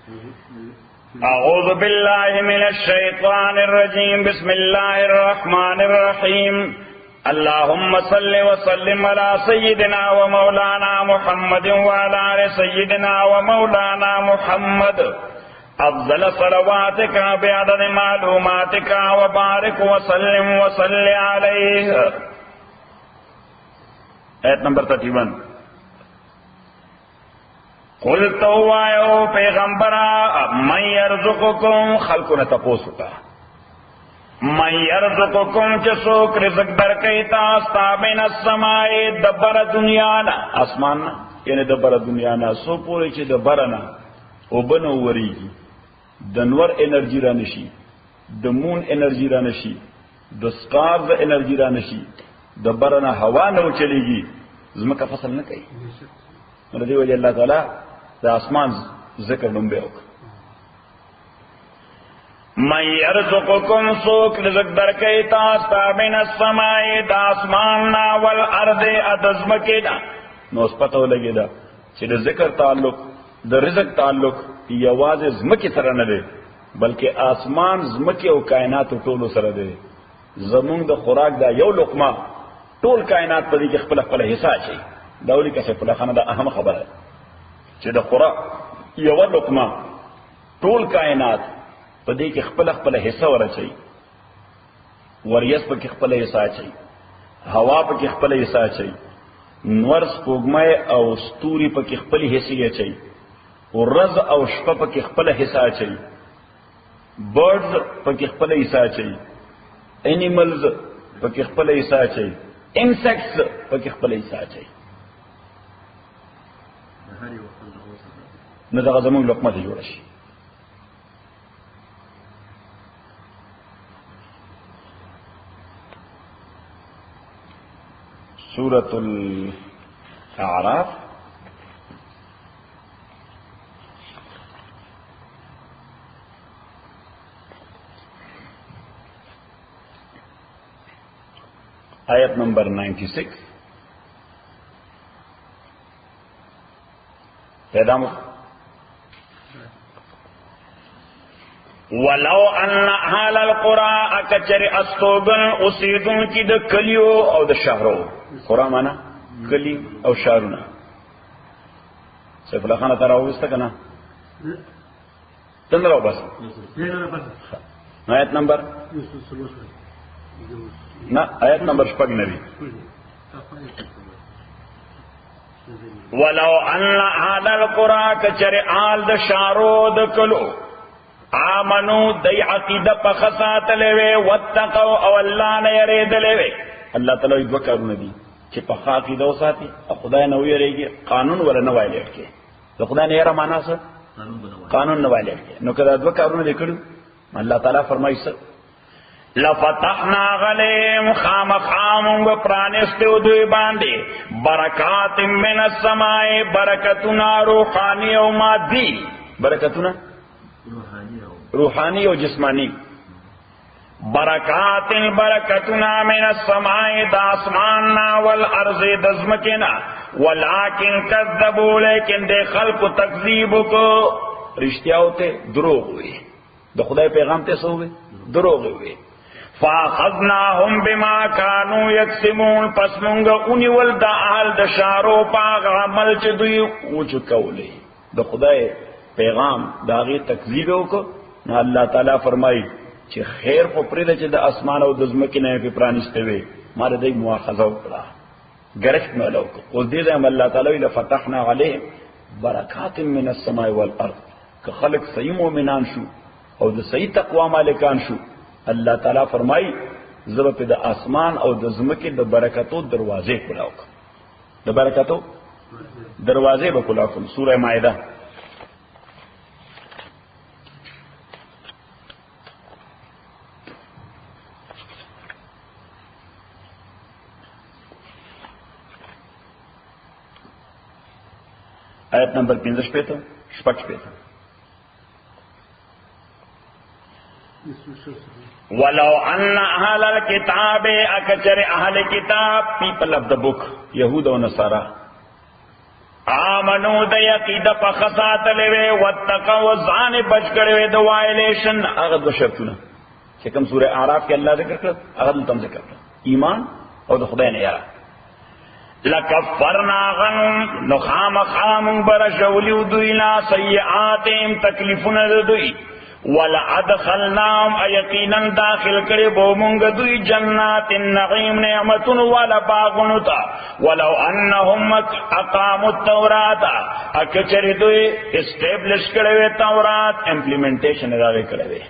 اعوذ باللہ من الشیطان الرجیم بسم اللہ الرحمن الرحیم اللہم صل وسلم علی سیدنا و مولانا محمد وعلی آل سیدنا و مولانا محمد افضل صلواتک بعدد معلوماتک وبارک وسلم وصل علیہ. آیت نمبر 31. قل تو آئو پیغمبرا من یرزقکم خلقنا تپوسو کا من یرزقکم چسوک رزق در کئی تاستا بین السمائی دبر دنیانا آسماننا یعنی دبر دنیانا سو پوری چی دبرنا او بنو وریگی دنور انرجی را نشی دمون انرجی را نشی دسقار انرجی را نشی دبرنا ہوا نو چلے گی زمکہ فصل نہ کئی رضی وجہ اللہ تعالی دا آسمان ذکر نمبے ہوگا. من یرزقکم سوک رزق در کئی تاستا من السمائی دا آسماننا والارض ادزمکینا نو اس پتہ لگے دا چی دا ذکر تعلق دا رزق تعلق یواز زمکی سر نہ دے بلکہ آسمان زمکی و کائنات و طول سر دے. زمون دا خوراک دا یو لقمہ طول کائنات پا دی که خپل خپل حصہ چاہی داولی کسی خپل خانه دا اهم خبر ہے چی دا خوراک یو لقمہ طول کائنات پا دی که خپل خپل حصہ ورہ چاہی وریس پا که خپل حصہ چاہی ہوا پا که خپل حصہ چاہی نورس پوگمائے او ستوری پا که خپل حصہ چاہی ورز او شپا پا که خپل حصہ چاہی برڈز پا که خپل حصہ چاہی اینیملز پا که خپل حصہ چاہی انسیکٹس پا که خپل حصہ چاہی نو دغه زمون لقمه ته جوړ شي. سورة الاعراف آیت نمبر 96 پیدا مخ ولو ان اهل القرى اکچر استوبن اسیدون کی د کلیو او د شهرو قرى معنا کلی او شهرونه سیف الله خان تراو است کنه تندرو بس آیت نمبر نا آیت نمبر شپږ نوی ولو ان اهل القرى کچر آل د شهرو د کلو آمنو دی عقیدہ پا خسات لیوے واتقو او اللہ نے یرید لیوے. اللہ تعالیٰ دو کارون دی چی پا خاقیدہ و ساتی خدای نو یرے گی قانون ولا نوائی لیٹ کے تو خدای نے یرہ مانا سا قانون نوائی لیٹ کے نو کدا دو کارون دی کرو اللہ تعالیٰ فرمائی سا لفتحنا غلیم خام خامنگ پرانستو دوی باندے برکات من السماء برکتنا روحانی و مادی برکتنا روحانی و جسمانی برکات برکتنا من السماء دا آسماننا والارض دزمکنا ولیکن کذبو لیکن دے خلق تکذیب کو رشتیا ہوتے دروغ ہوئے دا خدای پیغام تے سو ہوئے دروغ ہوئے فاخذناهم بما كانوا يكسبون پس مونگا اونی ولدا اہل دا شارو پاغ عمل چ دوی اوچ کولے دا خدای پیغام داغی تکذیب کو نہ اللہ تعالیٰ فرمائی چی خیر کو پریدہ چی دا اسمان او دزمکی نئے پی پرانستے ہوئے مارا دی مواخذہ اکڑا گرفت میں لو کو قل دیدہ ہم اللہ تعالیٰ لفتحنا علیہم برکات من السماء والارض کہ خلق صحیح مومنان شو او دا صحیح تقوی مالکان شو اللہ تعالیٰ فرمائی زبا پی دا اسمان او دزمکی دا برکتو دروازے کلاو دا برکتو دروازے بکلاو کن. سورہ مائدہ آیت نمبر 15 پہ تھا شپچ پہ تھا ولو ان اہل الکتاب اکچر اہل کتاب people of the book یہود و نصارہ آمنو د یقید په خصات لوي وتقوا ځان بچ کړي د وایلیشن. هغه دو شرطونه چې کوم سوره اعراف کې الله ذکر کړ هغه دلته ذکر کړ، ایمان او د خدای نه یاره. لکفرنا غنم نخام خامن برشولیو دوینا سیئاتیم تکلیفون دوی ولادخلناهم ایقینا داخل کړي بو مونږ دوی جنات النعیم نعمتون ولا باغون تا ولو انهم اقاموا التوراۃ اکچری دوی اسټیبلش کړي تورات امپلیمنټیشن راوي کړي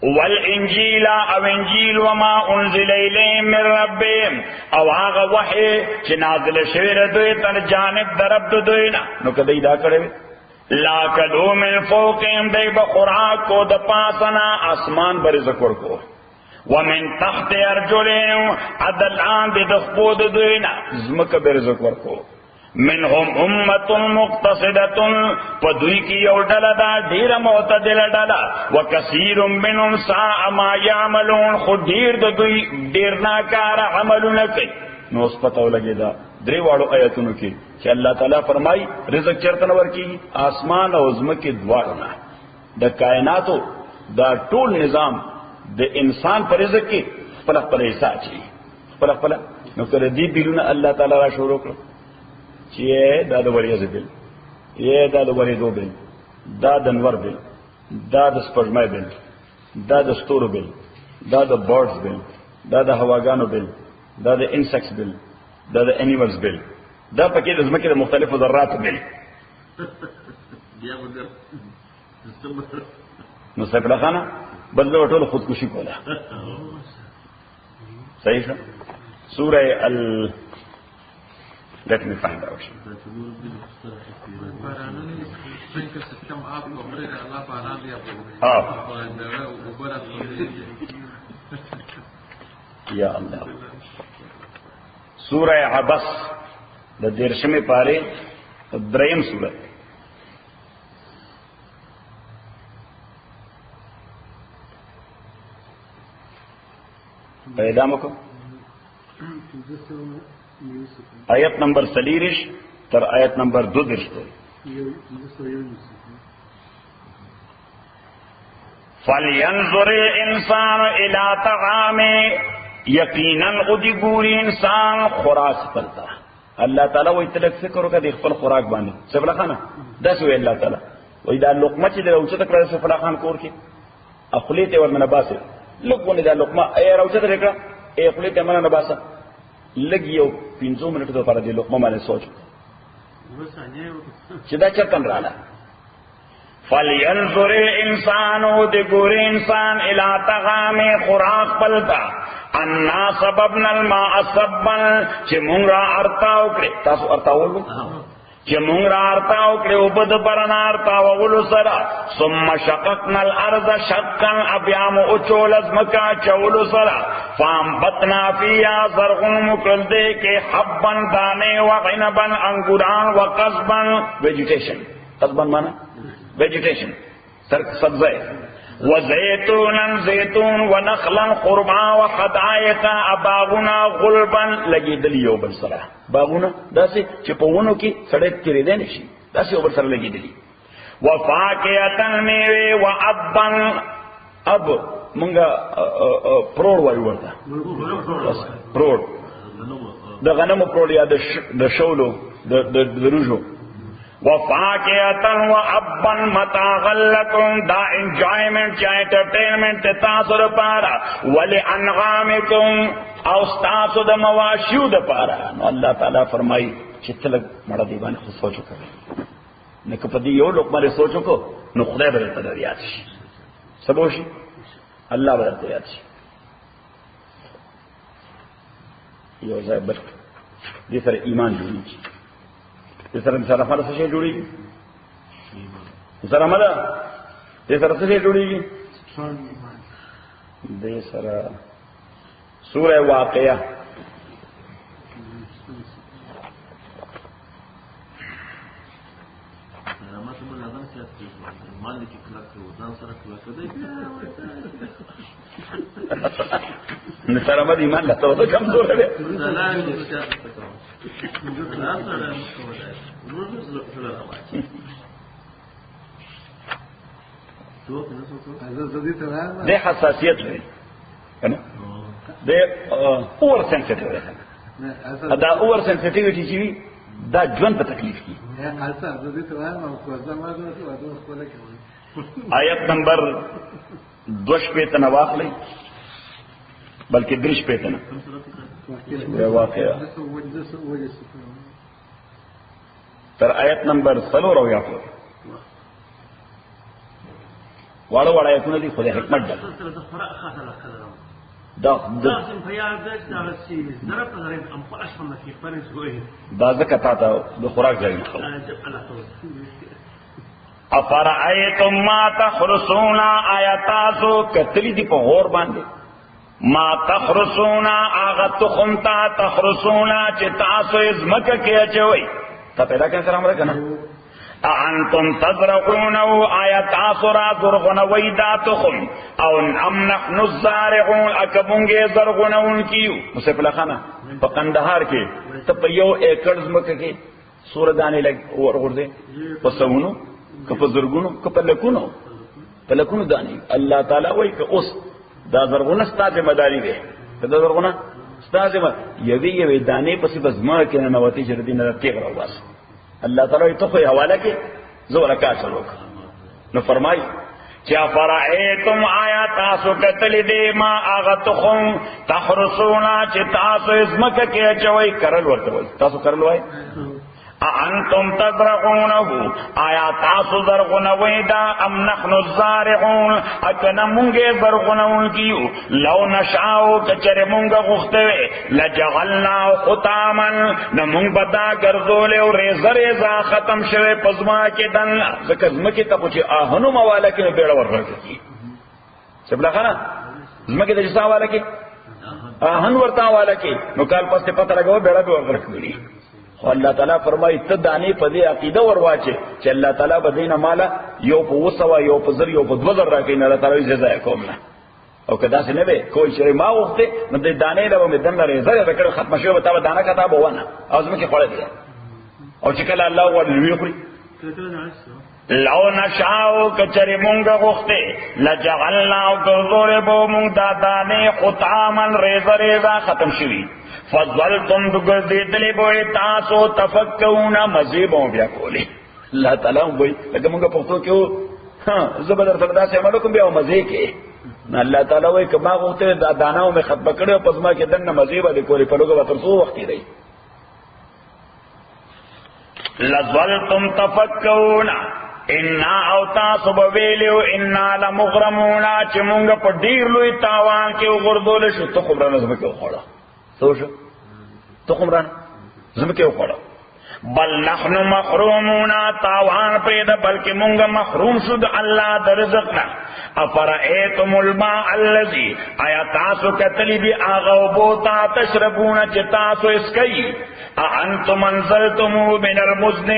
والانجیل او انجیل وما انزل الیهم من ربهم او هغه وحی چې نازل شوی دوی تر جانب درب دوی نه نو کدی دا کړي لا کلو من فوقهم دی بخوراک کو د پاسنا اسمان بر ذکر کو ومن تحت ارجلهم عدلان دی دخبود دوی نه زمکه بر ذکر کو منهم امه مقتصده پدوی کی یو ډله دا ډیره معتدله ډله وکثیر منهم ساء ما يعملون خو ډیر د دوی ډیر ناکاره عملونه کوي. نو اوس پته ولګی دا درې واړو آیاتونو کې چې الله تعالی فرمای رزق چرته نور کی آسمان او زمکه دواړه نه د کائناتو دا ټول نظام د انسان پر رزق کې خپل خپل حساب چي خپل نو کړه دې بیلونه الله تعالی را شروع کړ چې دا د وریځ بل یې دا د وریځو بل دا د انور بل دا د سپرمای بل دا د ستورو بل دا د برډز بل دا د هواګانو بل دا د انسیکټس بل دا د انیملز بل دا پکې د زمکه د مختلفو ذرات بل نو څنګه خانه بدل ټول خودکشي کوله. صحیح شو. سوره Let me find out. یا اللہ. سورہ عبس د دیرشمې پاره دریم سورۃ. پیدا مکو آیت نمبر 40 تر آیت نمبر 2 فَلْيَنْظُرِ الْإِنسَانُ إِلَى طَعَامِهِ یقیناً غدی ګوري انسان خوراک پلتا. الله تعالی وایي تلک فکر وکړه د خپل خوراک باندې سفلا خانه داسې وی الله تعالی وایي دا لقمه چې راوچته کړه سفلا خان کور کې اخلیته ورنه باسه لګونه دا لقمه ای راوچته کړه ای اخلیته منه باسه لګي یو 15 منټو لپاره د لقمه باندې سوچ چې دا چرته رااله. فَلْيَنْظُرِ الْإِنسَانُ دِگُرِ انسان إِلَى طَعَامِهِ خوراک پلتا انا سببنا الماء صبا چې مونږ را ارتاو کړې تاسو ارتاول چې مونږ را ارتاو کړې او بد پرنا ارتاو سره ثم شققنا الارض شقا ابيام او چولز مکا چول سره فانبتنا فيها زرع مكلده کې حبا دانه و عنبا انګوران و قضبا ویجیټیشن. قضبا معنا ویجیٹیشن سبزه وزيتونا زيتون ونخلا قربا وحدائق باغنا غلبا لګیدلی یو بل سره باغونه داسې چې په ونو کې سړی تیرې دی نشي داسې یو بل سره لګیدلی وفاکهة میوه وابا اب مونږه پروړ وایو ورته پروړ د غنمو پروړ یا د شولو د روجو وفاکهة وابا متاعا لکم دا انجوائمنٹ یا انٹرٹینمنٹ تاسو دپارا ولانعامکم او ستاسو د مواشیو دپارا. نو الله تعالی فرمایي چې تلک مړه دی باندې خو سوچ وکړه نه که په دې یو لقمه سوچ وکړو نو خدای به درته یاد شي سبو شي الله به درته یاد شي. یو ځای بل دې سره ایمان جوړیږي دې سره سره خپل څه شي جوړیږي سره مده دې سره څه شي جوړیږي دې سره سورہ واقعہ نسره مده ایمان لا ته کمزور دی د حساسیت لري کنه د اور سنسټیو ده دا اور سنسټیویټي چې دا ژوند په تکلیف کی آیت نمبر 2 په تنواخلې بلکې 3 په تن واقعا تر آیت نمبر 3 یا واړه واړه آیتونه دي خو د حکمت ده دا ځکه تا ته د خوراک ځای نه خو افرأیتم ما تحرسون آیاتاسو کتلی دی په غور باندې ما تحرسون آغا تخم تا تحرسون چې تاسو ازمکه کې اچوي تا پیدا کړه سره امر کنه انتم تزرعونه آیات اسرا زرغنوی دا تخم او ام نحن الزارعون اکبونګه زرغنون کیو مصطفی خانه په قندهار کې ته په یو ایکړ زمکه کې سور دانې لګ ورغورځي په سونو کپ زرغونو کپ لکونو په لکونو دانې الله تعالی وایي که اوس دا زرغونه ستاسو مداري ده دا زرغونه ستاسو یوي دانې پسې بس ما کې نه نوتی چې دې نه تیغ راوځي اللہ تعالی تو کوئی حوالہ کے زور کا چلو نو فرمائی کیا فرائیتم آیا تاسو قتل دے ما آغتخم تحرسونا چی تاسو ازمک کے چوئی کرل ورطوئی تاسو کرل وائی انتم تزرعونه آیا تاسو زرغنوی دا ام نحن الزارعون اکنا منگے زرغنون کیو لو نشاو کچر منگا غختوی لجغلنا ختاما نمونگ بدا گرزولے و ریزا ریزا ختم شوی پزما کے دن ذکر زمکی تا کچھ آہنو موالا کی بیڑا ورغر کی سبلا خانا زمکی تا جسا والا کی آہن ورطا والا کی نکال پس تے پتہ لگا بیڑا بھی ورغر کی خو الله تعالی فرمایي ته دانی په دې عقیده ورواچه چې الله تعالی بدینه مالا یو په وسوا یو په زر یو په 2000 راکې نه الله تعالی جزا کوم نه او کدا څه نه وي کوئی شری ما وخته نو د دانې له مې دنه رضا ذکر ختم شو به تا دانه کتاب ونه او زمکه خړې دي او چې کله الله ولوي خوري لو نشاو کچری مونگا غختے لجعلناو گرزوربو مونگ دادانے خطامن ریزا ریزا ختم شوی فضلتم دگردیدلی بوئی تاسو تفکونا مزیبوں بیا کولی اللہ تعالیٰ بوئی لگا مونگا پختو کیو زبدر سردا سے عملکم بیا مزی کے اللہ تعالیٰ بوئی کما غختے داداناو میں ختم کردے و پزما کے دن مزیبہ دی کولی پلوگا بطرسو وقتی رہی لظلتم تفکونا انا او تاسو بویلیو انا لمغرمونا چی مونگا پا دیر لوی تاوان کے غردول شو تخمران زمکی اخوڑا سو شو تخمران زمکی اخوڑا بل نحن محرومونا تاوان پیدا بلکہ مونگا محروم شد اللہ در رزقنا افرائیتم الماء اللذی آیا تاسو کتلی دی آغاو بوتا تشربونا چی تاسو اسکئی انتم انزلتمو من المزن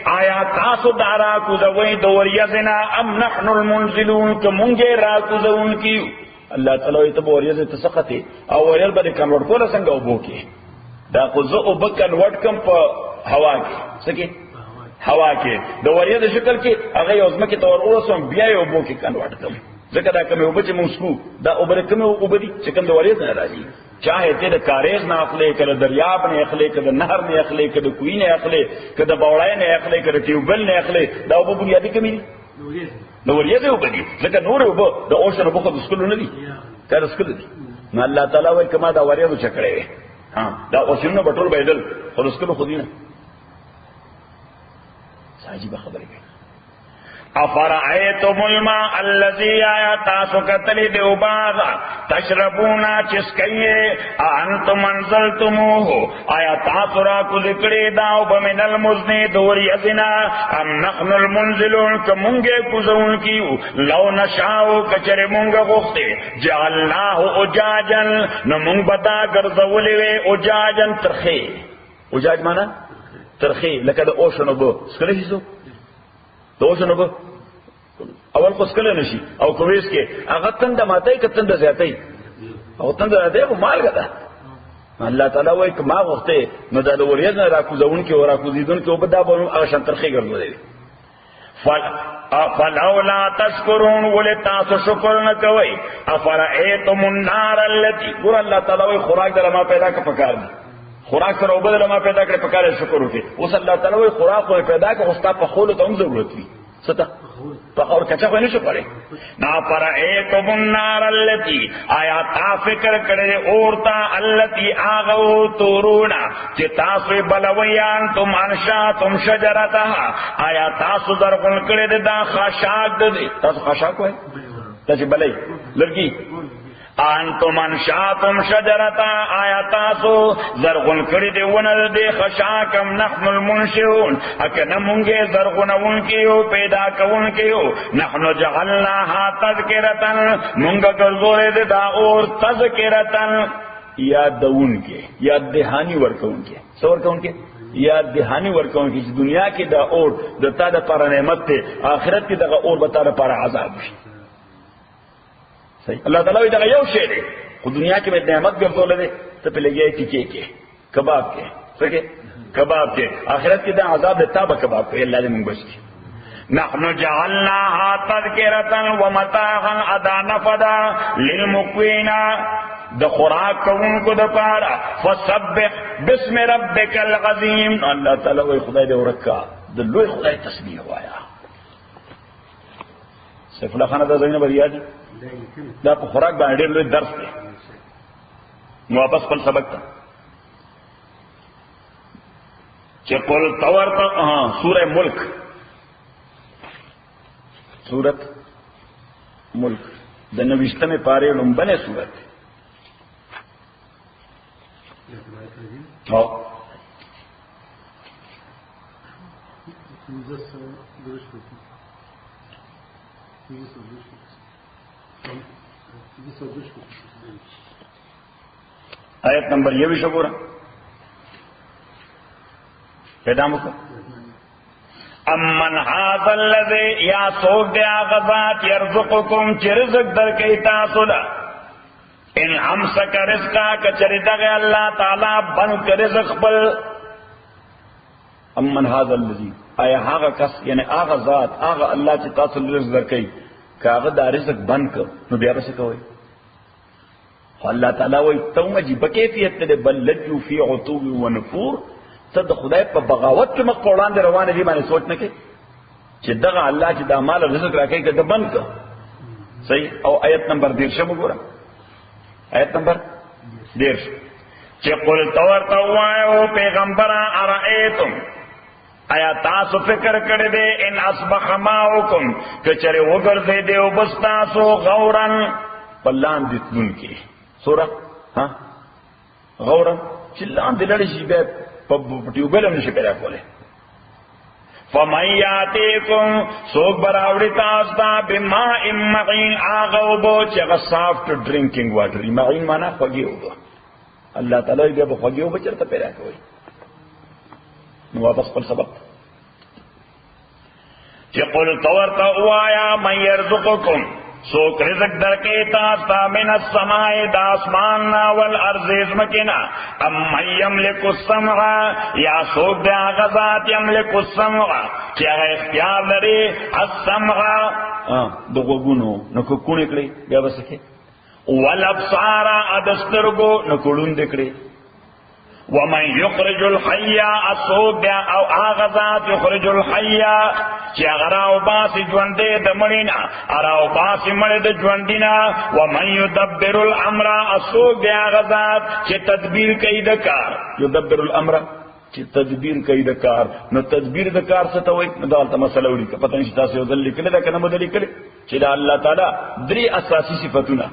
آیا تاسو دارا کزوئی دوریزنا ام نحن المنزلون کمونگے را کزون کیو اللہ تعالی تب وریز تسقطی او وریل بلی کنورٹ کولا سنگا اوبو کی دا قزو اوبو کنورٹ کم پا ہوا کی سکی ہوا کی دا وریز شکل کی اگئی ازمکی تور اورسون بیائی اوبو کی کنورٹ کم ذکر دا کمی اوبو چی منسکو دا اوبر کمی اوبو دی چکم دا وریز نراجی چاہے تے دا کاریز نہ اخلے کدا دریاب نے اخلے کدا نہر نے اخلے کدا کوئی نے اخلے کدا باوڑائے نے اخلے کدا ٹیوبل نے اخلے دا اوبو بنیادی کمی دی نوریز اوبو دی ذکر نور اوبو دا اوشن اوبو خود اسکلو ندی کار اسکلو دی نا اللہ تعالیٰ وی کما دا وریزو چکڑے وی دا اوشن نو بطول بیدل خود اسکلو خودی نا ساجی با خبری گئی افرائیتم الماء اللذی آیا تاسو کتلی دیو بازا تشربونا چسکیے انتم انزلتموہو آیا تاسو راکو ذکری داو بمن المزنی دوری ازنا ام نحن المنزلون کمونگے کزون کیو لو نشاو کچر مونگا غختے جعلناہو اجاجن نمونگ بدا گرزولیوے اجاجن ترخی اجاج مانا ترخی لکہ دا اوشنو بو سکلی شیسو دوشنو با اول قسکل نشی او کویس کے اگر تند ماتای که تند زیادای او تند زیادای او مال گدا الله تعالی وایي کما وخته نو دا د وریځ نه راکوزون کې او راکوزیدون کې او بدا به هغه شنترخي ګرځولې فلولا تشکرون ولتاسو شکر نه کوي افرئتم النار التي ګور الله تعالی وایي خوراک در ما پیدا کړ پکار دي خوراک سره او بدل ما پیدا کړ پکار شکر وکړي اوس الله تعالی وایي خوراک خو پیدا کړ خو ستا په خولو ته هم ضرورت وي ستا په اور کچا خو نه شو پړې نا فرئتم النار التي آیا تا فکر کړې اورتا التي اغو تورونا چې تاسو بلویان تم انشاتم شجرتها آیا تاسو درغون کړې دا خاشاک دې تاسو خاشاک وای تاسو بلای لړکی انتم انشاتم شجرتا آیا تاسو زرغون کړي دی ونه دی خشاکم نحن المنشئون اکنه مونږه زرغونون کیو پیدا کون کیو نحن جعلناها تذکرتا مونږه ګرځولې دا اور تذکرتا یادون کې یاد دهانی ورکون کې څور کون کې یاد دهانی ورکون کې چې دنیا کې دا اور د تا د پر نعمت ته آخرت کې دغه اور به تا د پر عذاب شي اللہ تعالیٰ دا یو شی دی خو دنیا کې به نعمت ګرځولې ده ته په لګي ټیکې کې کباب کې څه کباب کې آخرت کې دا عذاب ده تابه کباب کې الله دې موږ بچي نحن جعلناها تذکرة ومتاعا ادا نفدا للمقوین د خوراک کوونکو د پاره فسبح بسم ربک العظیم الله تعالی وی خدای دې ورکا د لوی خدای تسبیح وایا سیف الله خان دا زینب ریاض دا په خوراک باندې ډېر لوی درس دی نو واپس خپل سبق ته چې قل تورته سوره ملک سورت ملک د 90مه پاره لومبنه سورت او آیت نمبر یہ بھی شکورا پیدا مکو امن هذا الذي یا سوک دیا غزات یرزقکم چی رزق در کئی تاسولا ان امسک رزقا کچری دغی اللہ تعالی بند کر رزق بل امن هذا الذي آیا آغا کس یعنی آغا ذات آغا اللہ چی تاسول رزق در کئی کاغذ دا رزق بند کر نو بیا بس کوئی اللہ تعالیٰ وی توم جی بکیفیت تے بل لجو فی عطو و نفور صد خدای په بغاوت کې مخ پوڑان دے روانه دی باندې سوچ نکې چې دغه الله چې دا مال رزق راکې کده بند کړ صحیح او آیت نمبر 13 وګورئ آیت نمبر 13 چې قل تورته وایو پیغمبر ارایتم آیا تاسو فکر کړی دی ان اصبح ماؤکم کچره وګرځې دی او بس تاسو غورن پلان دتون کې سورہ ها غورن چلان دلړی شي به په ټیوبل نشي پیدا کوله فمن یاتیکم سوک براوڑی تاستا بماء معین آغا وبو چگا سافٹ ڈرنکنگ واٹر معین مانا خوگی ہوگا اللہ تعالی بیا بخوگی ہوگا چرتا پیدا کوئی نو واپس پر سبق چی قل طورتا اوایا من یرزقکم سوک رزق درکے تاستا من السماء دا اسماننا والارض ازمکنا ام من یملک السمع یا سوک دے آغازات یملک السمع کیا اختیار لرے السمع دو گونو نکو کون اکڑی بیا بسکے والابصار ادسترگو نکولون دکڑی ومن یخرج الحی اسوک دے او آغازات یخرج الحی چی اغراو باسی جوندے دمڑینا اراو باسی مڑد جوندینا ومن یدبر الامر اسوک دے آغازات چی تدبیر کئی دکار یدبر الامر چی تدبیر کئی دکار نو تدبیر دکار ستوئی ندالتا مسئلہ اوڑی کا پتہ نشتا سے ادل لکلے دا کنم ادل لکلے چی دا اللہ تعالی دری اساسی صفتونا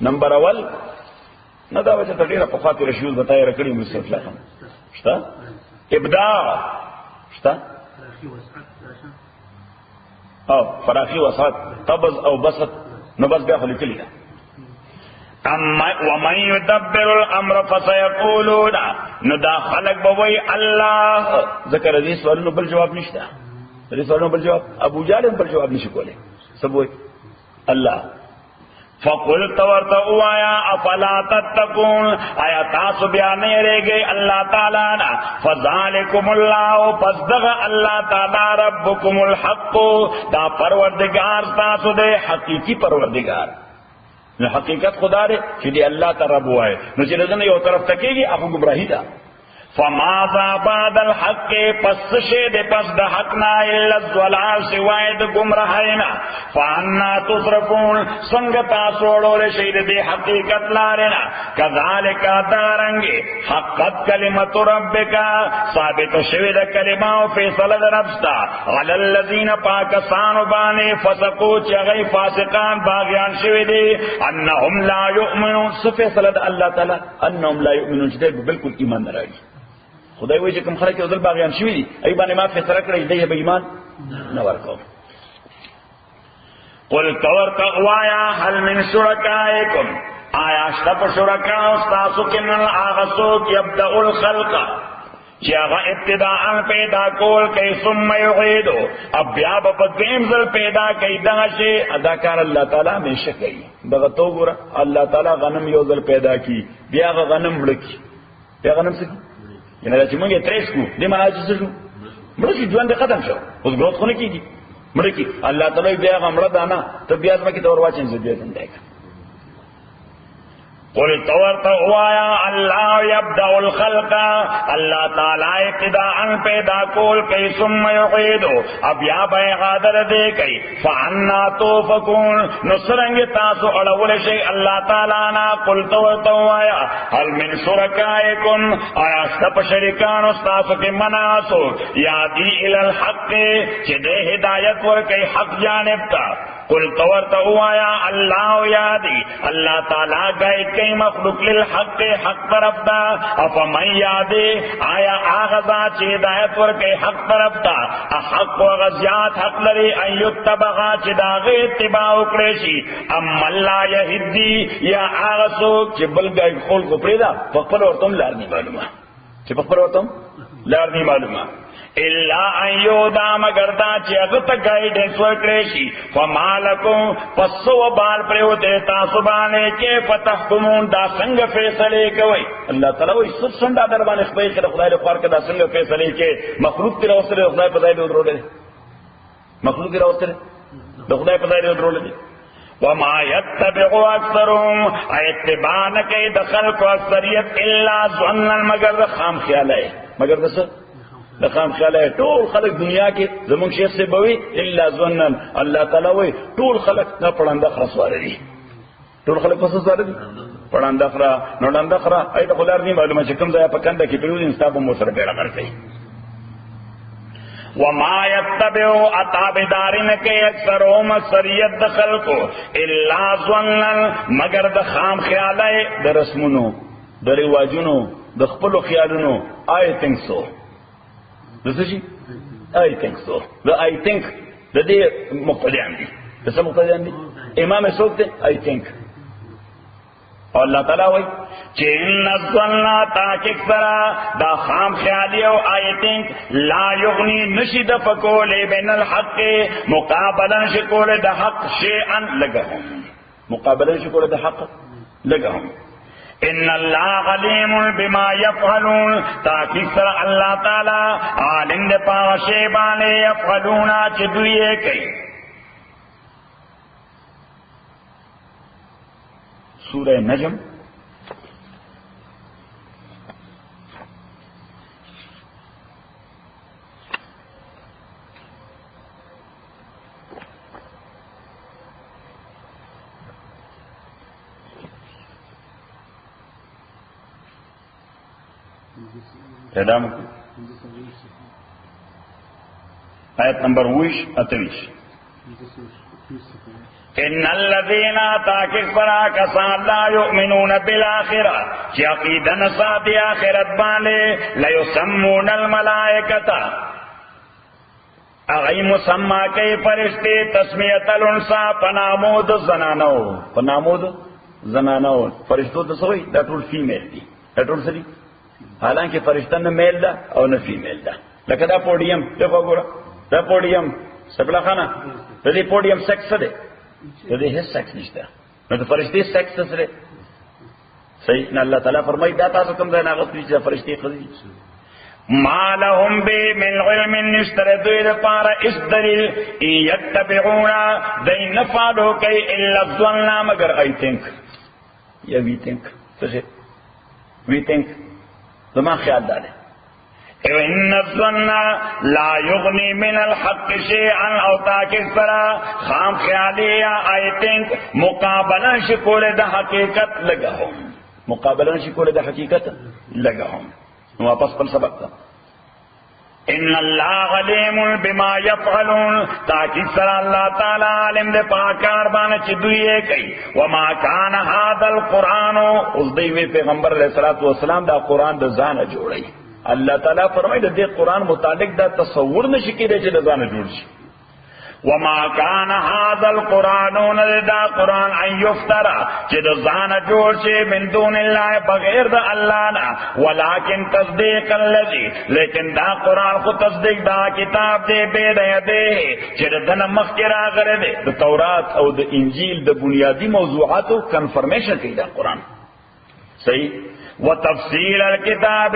نمبر اول ندا وجہ تغیر پخواتی رشیوز بتائے رکڑی مصرف لکھم شتا ابداع شتا او فراخی وسعت قبض او بسط نبض بیا خلی کلی ومن یدبر الامر فسیقولون ندا خلق بوئی اللہ ذکر عزیز سوالنو بل جواب نشتا عزیز سوالنو بل جواب ابو جالن بل جواب نشکولے سب وئی اللہ فقلت ورته وایا افلا تتقون آیا تاسو بیا نه یریږئ الله تعالی نه فذلکم الله پس دغه الله تعالی ربکم الحق دا پروردگار تاسو دې حقیقی پروردگار نو حقیقت خدا دې چې دی الله تعالی رب وای نو چې رضا یو طرف تکیږي هغه گمراهی ده فماذا بعد الحق پس شه دے پس دا حقنا الا الضلال سوائے دا گمراہینا فانا تصرفون سنگتا سوڑو رشید دے حقیقت لارنا کذالک دارنگی حقت کلمت ربکا ثابت شوید کلماو فیصل ربستا علی اللذین پاکستان بانے فسقو چغی فاسقان باغیان شویدے انہم لا یؤمنون سفیصل اللہ تعالی انہم لا یؤمنون چدے بالکل ایمان نرائی خدای وایي چې کوم خلک یو ځل باغیان شوي دي ای باندې ما فیصله کړی دی به ایمان نه ورکوم قل ورته وایا هل من شرکائکم آیا شته په شرکاو ستاسو کې من هغه څوک یبدأ الخلق چې هغه ابتداء پیدا کول کوي ثم یعیدو اب بیا په دیم ځل پیدا کوي دا شی اداکار الله تعالی همیشه کوي دغه تو ګوره الله تعالی غنم یو ځل پیدا کی بیا غنم مړکی بیا غنم څه یعنی چې موږ یې تریس کو دې معنا چې څه مړ شي ژوند ختم شو اوس ګروت خو نه کیږي مړ کی الله تعالی بیا غمړه دانا ته بیا ځمکه تور واچین زه دې څنګه قل تورت وایا الله یبدأ الخلق الله تعالی ابتداء پیدا کول کوي ثم یعیدو اب یا به غادر دی کوي فانا توفقون نصرنګ تاسو اړول شي الله تعالی نا قل تورت وایا هل من شرکائکم آیا ست شریکان تاسو کې مناسو یادی الی الحق چې د هدایت ور کوي حق جانب ته قل تورت وایا الله یادی الله تعالی گائیڈ کئی مخلوق للحق حق طرف دا افمن یادی آیا آغذا چی ہدایت ور کئی حق طرف دا حق و غزیات حق لری ان یتبغا چی داغی اتباع اکڑیشی ام لا یهدی یا آغسوک چی بلگئی خول کو پریدا فقبل ورتم لارنی معلومہ چی فقبل ورتم لارنی معلومہ الا ایو دا مگر دا چې هغه ته ګایډنس ورکړي شي فمالکم پسو بال پرو ته تاسو باندې کې فتحکمون دا څنګه فیصله کوي الله تعالی وي سب څنګه در باندې خپل کړه خدای له خور کې دا څنګه فیصله کوي مخلوق تر اوسره خدای په ځای به ورولې مخلوق تر اوسره د خدای په ځای به ورولې وما يتبع اکثرهم اتباع کوي د خلق اکثریت الا ظنا مگر خام خیال ہے مگر څه لخام خیال ہے ټول خلق دنیا کې زمون شیخ سے بوي الا ظنن الله تعالی وي ټول خلق نه پړنده خرص واري ټول خلق خرص واري پړنده خرا نوړنده خرا اې ته خدای نه معلومه چې کوم ځای په کنده کې پیو دي انصاف مو سره پیړه ورکړي وما يتبع اتابدارن کې اکثرهم اکثریت د خلقو الا ظنن مگر د خام خیال ہے د رسمونو د رواجونو د خپل خیالونو I think so دسه شي I think so I think د دې مقتدیان دي دسه مقتدیان دي امام څوک دی I think الله تعالی وای چې ان الظن تاکک سرا دا خام خیالی او I think لا یغنی نشد فکول بین الحق مقابلا شکول د حق شیئا لگهم مقابلا شکول د حق لگهم ان اللہ علیم بما یفعلون تاکہ سر اللہ تعالی عالم دے پاوشے بانے یفعلون چدوئے کئی سورہ نجم پیدا مکو آیت نمبر 28 ان الذين تاكك فراك لا يؤمنون بالاخره چې عقیده نصابی آخرت باندې لا يسمون الملائکه اغی مسما کئی فرشتے تسمیت الانسا پنامود زنانو پنامود زنانو فرشتو دسوئی دا ټول فیمیل دی دا ټول سری حالانکہ فرشتہ نہ میل دا اور نہ فیمیل دا لکه دا پوډیم دغه ګوره دا پوډیم سبلا خانه د دې پوډیم سیکس ده د دې هیڅ سیکس نشته نو د فرشتي سیکس سره صحیح نه. الله تعالی فرمایي دا تاسو کوم ځای نه غوښتي چې فرشتي خدي ما لهم به من علم نشتر دوی د پاره اس دلیل یتبعون دای نه فالو کوي الا ظن مگر I think یا we think څه we think زما خیال ده ان الظن لا يغني من الحق شيئا او تاکي سرا خام خیالی یا I think مقابله شکول د حقیقت لگاهم مقابله شکول د حقیقت لگاهم. واپس پر سبق تا ان اللہ علیم بما یفعلون تاکہ سر اللہ تعالی علم دے پاکار بانے چی دوئے کئی وما کان هذا القرآن اس دیوے پیغمبر علیہ الصلوۃ والسلام دا قرآن دا زانہ جوڑی. اللہ تعالی فرمائی دا دے قرآن متعلق دا تصور نشی کی دے چی دا زانہ جوڑ شی وما كان هذا القرآن دا قرآن ان يفترى چه دا زان جوڑ چه من دون اللہ بغیر دا اللہ نا ولكن تصدیق الذی لیکن دا قرآن خود تصدیق دا کتاب دے بید یدے چه دا دن مخکرہ غرے دے دا تورات او دا انجیل دا بنیادی موضوعاتو کنفرمیشن کی دا قرآن صحیح. وتفصیل الکتاب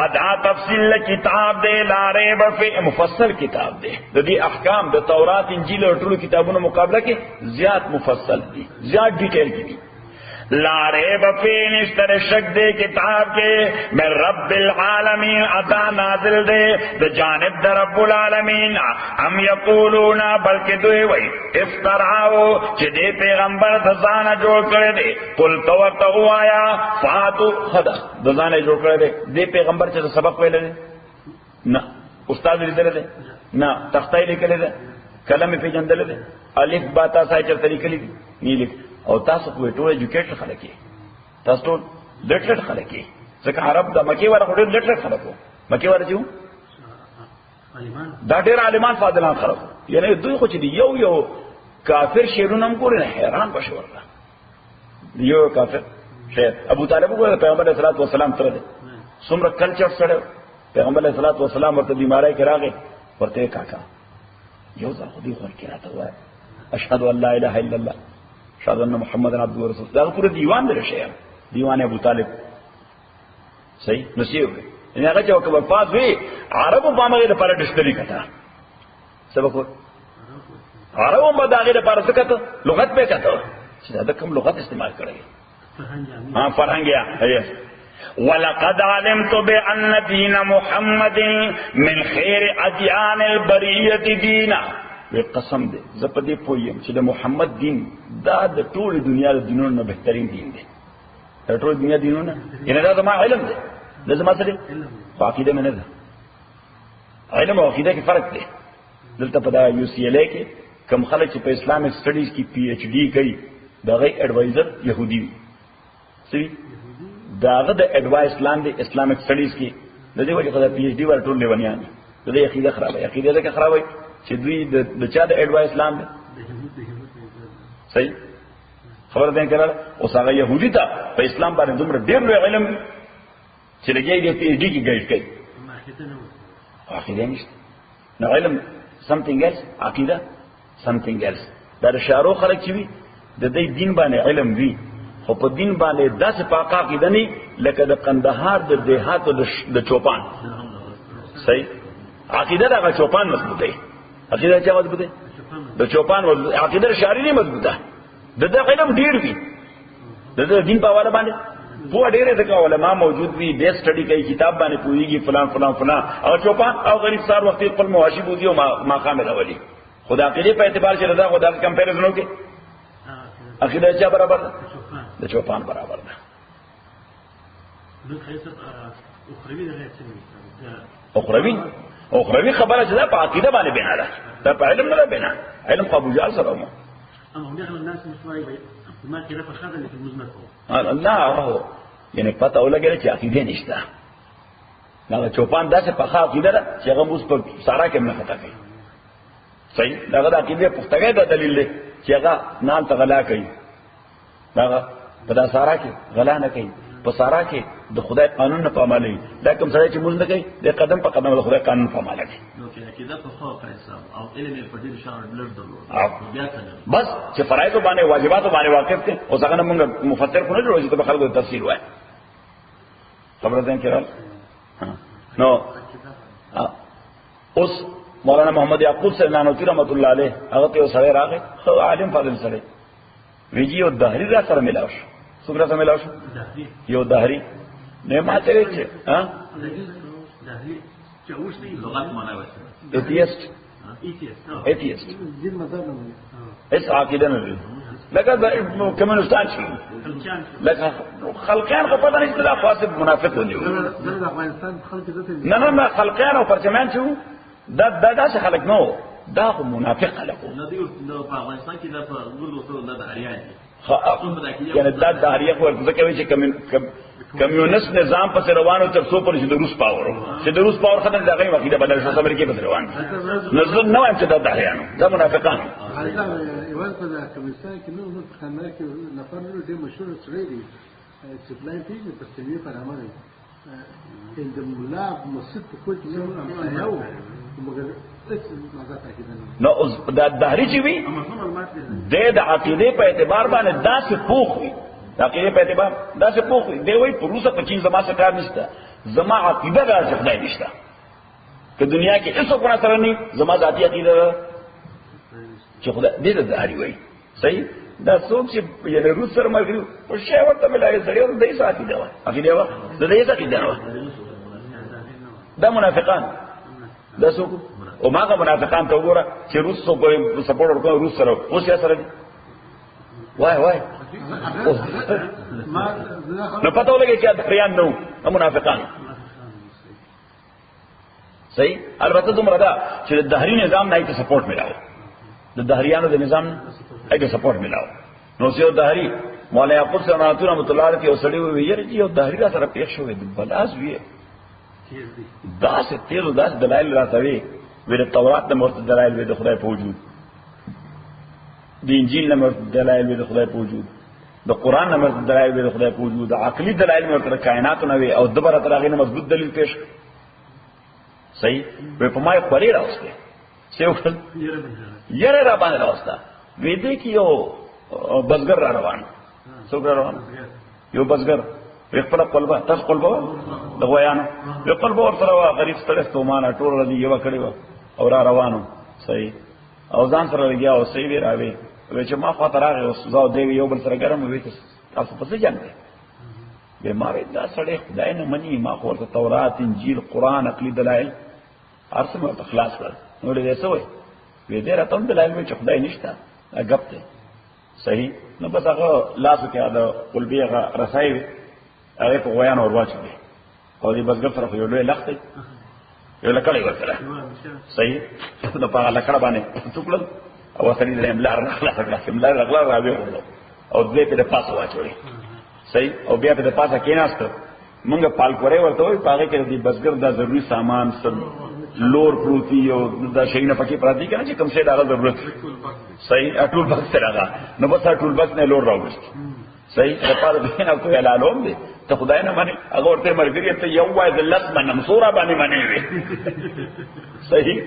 ادا تفصیل کتاب دے لا ریب فی مفصل کتاب دے دی احکام د تورات انجیل اور ټول کتابونو مقابلہ کے زیاد مفصل دی زیاد ڈیٹیل کی دی. لا ریب فی نشتر شک دے کتاب کے من رب العالمین ادا نازل دے د جانب در رب العالمین ام یقولون بلکہ دوی وی افتراو چی دے پیغمبر دزانہ جوڑ کرے دے قل توقعو آیا فاتو خدا دزانہ جوڑ کرے دے پیغمبر چی سبق ویلے دے نا استاد لیدلے دے نا تختائی لکلے دے کلم پی جندلے دے الف باتا سائی چر طریقہ لی نہیں لکھ او تاسو کوی ټول ایجوکیټر خلک یې تاسو ټول لټرټ خلک یې ځکه عرب د مکی ور خوري لټرټ خلکو مکی ور جو دا ډېر عالمان فاضلان خلکو یعنی دوی خو چې یو کافر شیرونه هم ګوري نه حیران بشي ورته یو کافر شیر ابو طالب وګوره پیغمبر علیه الصلاۃ والسلام تر دې څومره کلچر سره پیغمبر علیه الصلاۃ والسلام ورته بیماری کې راغی ورته کاکا یو ځل خو دې خور کې راته وای اشهد ان لا اله الا الله اشهد ان محمد عبده ورسوله دا پورا دیوان در شي دیوان ابو طالب صحیح نصیب یعنی هغه چې کوم فاز وی عربو باندې لپاره ډسټری کته سبق عربو باندې لپاره څه کته لغت به کته چې دا کوم لغت استعمال کړی ها فرهنګیا ایس ولقد علمت بان دین محمد من خیر ادیان البریه دینا وی قسم دے زپدی پویم چې د محمد دین دا د ټول دنیا د دینونو نه بهترین دین دی د ټول دنیا دینونو نه دا زما علم دی دا زما څه دی عقیده مې نه ده علم او عقیده کې فرق دی. دلته په دا یو سی ال کې کم خلک چې په اسلامک سټډیز کې پی ایچ ډی کوي دغه ایڈوایزر يهودي وي سوي داغه د ایڈوایس لاندې اسلامک سټډیز کې د دې وجه خدای پی ایچ ډی ور ټول لیونیان دي د عقیده خرابه عقیده ده خرابه چې دوی د چا د ایڈوایس لام صحیح خبر ده کړه اوس هغه يهودي ته په اسلام باندې دومره ډېر لوی علم چې لګي دی پی ایچ ډی کې ګایډ کوي عقیده نشته نو علم something else عقیده something else دا شارو خلک چې وي د دې دین باندې علم وي خو په دین باندې داسې پاکه عقیده نه لکه د قندهار د دیهاتو د چوپان صحیح عقیده دا چوپان مضبوطه عقیده چا مضبوطه د چوپان عقیده شاری نه مضبوطه د علم ډیر وی د دین په اړه باندې په ډیره د علماء موجود وی د سټډي کوي کتاب باندې پوریږي فلان فلان فلان او چوپان او غریب سار وخت خپل مواشي بودی او ما خامل اولی خدا عقیده په اعتبار سره دا خدا کمپیریزن وکي عقیده چا برابر ده د چوپان برابر ده اخروی خبره چې دا په عقیده باندې بنا ده دا په علم نه بنا علم ابو جهل سره مو اما هم الناس مشوي ما كده فخذ اللي في المزمت لا یعنی پته ولګره چې عقیده نشته دا چوپان داسې په عقیده ده چې هغه موږ په سارا کې نه خطا کوي صحیح دا د عقیده پختګه د دلیل دی چې هغه نام ته غلا کوي دا په سارا کې غلا نه کوي په سارا کې د خدای قانون نه پامالي دا کوم سره چې موږ نه کوي د قدم په قدم د خدای قانون پامالي نو کې عقیده په خو حساب او علم په دې شان لړ درلود بیا څنګه بس چې فرایض باندې واجبات باندې واقف دي او څنګه موږ مفسر کو نه جوړو چې په خلکو تفصیل وایي خبره ده کړه نو اوس مولانا محمد یعقوب سلمانوتی رحمت الله علیه هغه ته سره راغی خو عالم فاضل سره ویجی او دهری را سره ملاو شو څومره سره ملاو شو یو دهری نه ماته چې ها دهری چې اوس دی لغت معنا وایي ایتیست دین مذهب نه وایي اس عقیده نه لري لکه کمونستان شي لکه خلقیان خو پته نشته دا فاسد منافق ونی د افغانستان خلک دته نه خلقیان او پرچمان شو دا څه خلق نو دا خو منافق خلق نه دی نو په افغانستان کې دا په ګورو سره د اریان یعنی دا داریه خو ځکه وی چې کمیونست نظام پس روانو تر څو پر چې د روس پاور چې د روس پاور ختم دغه وخت بدل شو امریکا په روان نظر نو هم چې دا داریانو دا منافقان ایوان په کمیونستان کې نو خلک کې نفر ډېر مشهور سره دي چې بلای پیږي په سیمه پر عمل ان د مولا مسجد په کوټ کې یو مګر نو دا دهری چې وي د عقیده په اعتبار باندې داسې پوخ وي د عقیده په اعتبار داسې پوخ وي دی وایي په روسه په چین زما څه کار نشته زما عقیده دا چې خدای نشته که دنیا کې هیڅ څوک سره نه زما ذاتي عقیده چې خدای دې د دهری وایي صحیح دا څوک چې یعنی روس سره مرګي او شی ورته ملایي سره د دې عقیده وایي عقیده وایي د دې عقیده وایي دا منافقان دا څوک او ماګه منافقان ته وګوره چې روس څو په سپورټ ورکوي روس سره اوس یې سره وای نو پته ولګي چې دریان نو منافقان صحیح البته دومره دا چې د دهری نظام نه یې سپورټ ملاو د دهریانو د نظام نه یې سپورټ ملاو نو یو دهری مولا یعقوب سلمانوتی رحمت الله علیه او سړی ویل چې یو دهری سره پیښ شوی د بلاس وی داس تیز داس دلایل راځوي ویل تورات د مرتد دلایل وی د خدای په وجود د انجیل نه مرتد دلایل وی د خدای په وجود د قران نه مرتد دلایل وی د خدای په وجود عقلی دلایل مرتد کائنات نه وی او دبره ترغه نه مضبوط دلیل پیش صحیح وی په مای خوري راوسته څه وکړ یره را باندې راوسته وی دې کې یو بزګر را روان څوک را روان یو بزګر خپل قلبه تاسو قلبه د غویانو یو قلبه ورته غریب ستړی ستومانه ټول ردی یو کړی و او را روانو صحیح او ځان سره لګیا او صحیح وی راوي چې ما خاطر هغه اوس زاو دی یو بل سره ګرم وی تاسو په څه جنګ بیمار دا سړی خدای نه مني ما خو ورته تورات انجیل قران عقلی دلایل ارسم ورته خلاص کړ نو دې څه وی وی دې راته دلایل چې خدای نشته غپ ته صحیح نو بس هغه لاس کې دا قلبي هغه رسای هغه په غویان اور واچوي او دې بسګر سره یو لوی لخت یو لکړی ورته صحیح نو په لکړه باندې ټوکل او سړي دې املا راخلا املا راغلا راوي او دې په پاسه واچوي صحیح او بیا په پاسه کېناست مونږ پال کورې ورته وي پاره کې دې بسګر دا ضروري سامان سب لور پروتي او دا شي نه پکې پراتی کنه چې کوم څه دا ضرورت صحیح ټول بکس راغلا نو بس ټول بکس نه لور راوست صحیح د پاره دې نه کوی اعلانوم دي ته خدای نه باندې هغه ورته مرګري ته یو وای د لس باندې منصوره باندې باندې وي صحیح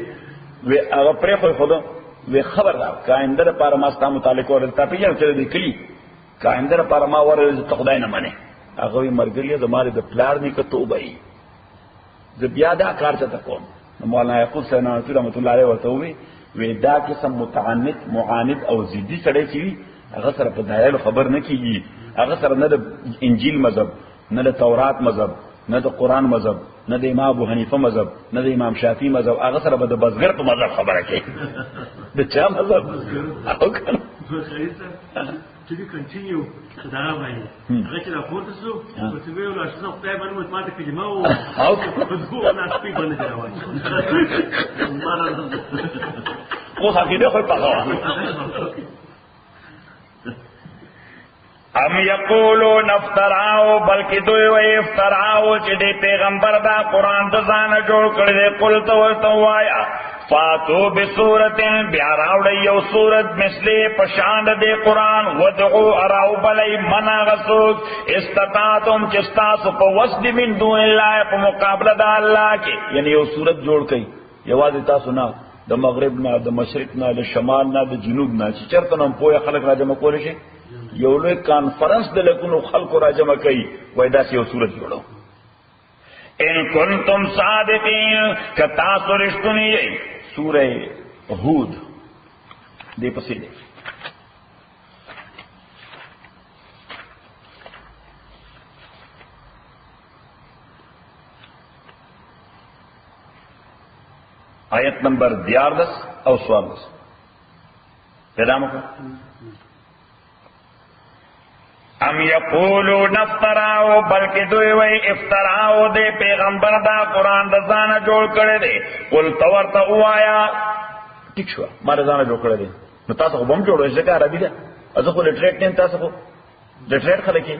وی هغه پرې خو خدا وی خبر را کاینده لپاره ما ستاسو متعلق ورته پیژنم چې دې کلی کاینده لپاره ما ورته ته خدای نه باندې هغه مرګري زماره د پلار نه کتوبه ای ز بیا دا کار ته کوم مولانا یعقوب سلمانوتی رحمت الله علیه ورته وی دا قسم متعنت معاند او ضدی سره چی هغه سره په دایره خبر نه کیږي هغه سره نه د انجیل مذهب نه د تورات مذهب نه د قران مذهب نه د امام ابو حنیفه مذهب نه د امام شافعی مذهب هغه سره به د بزګر په مذهب خبره کوي د چا مذهب او کنه to be continue دا باندې هغه چې راپورته شو او چې ویل چې نو خدای باندې ماته کلمه او او په نه سپی باندې راوځي اوس هغه نه خو پاغه ام یقولون افتراو بلکې دوی وی افتراو چې د پیغمبر دا قران د ځان جوړ کړی دی قل تو ورته وایا فاتو بسورت بیا راوڑی یو سورت مثلی پشاند دے قرآن ودعو اراو بلی منا غسوک استطاعتم چستاسو پا وسد من دون اللہ پا مقابلہ دا اللہ کے یعنی یو سورت جوڑ کئی یوازی تاسو نا دا مغرب نا دا مشرق نا دا شمال نا دا جنوب نا چی چرتن ہم پویا خلق را جمع کولی شے یو لوی کانفرنس دا لکنو خلق را جمع کئی ویدا سی یو سورت جوڑو ان کنتم صادقین کتاسو رشتنی سورہ ہود دے پسی دے آیت نمبر 11 اور 14 پیدامو کو ام یقولون افتراو بلکہ دوی وی افتراو دے پیغمبر دا قرآن دا زانا جوڑ کرے دے قل تورتا اوایا ٹھیک شوا مارے زانا جوڑ کرے دے نو تاسا خو بم جوڑو اس جگہ عربی دا ازا خو لٹریٹ نیم تاسا خو لٹریٹ خلقی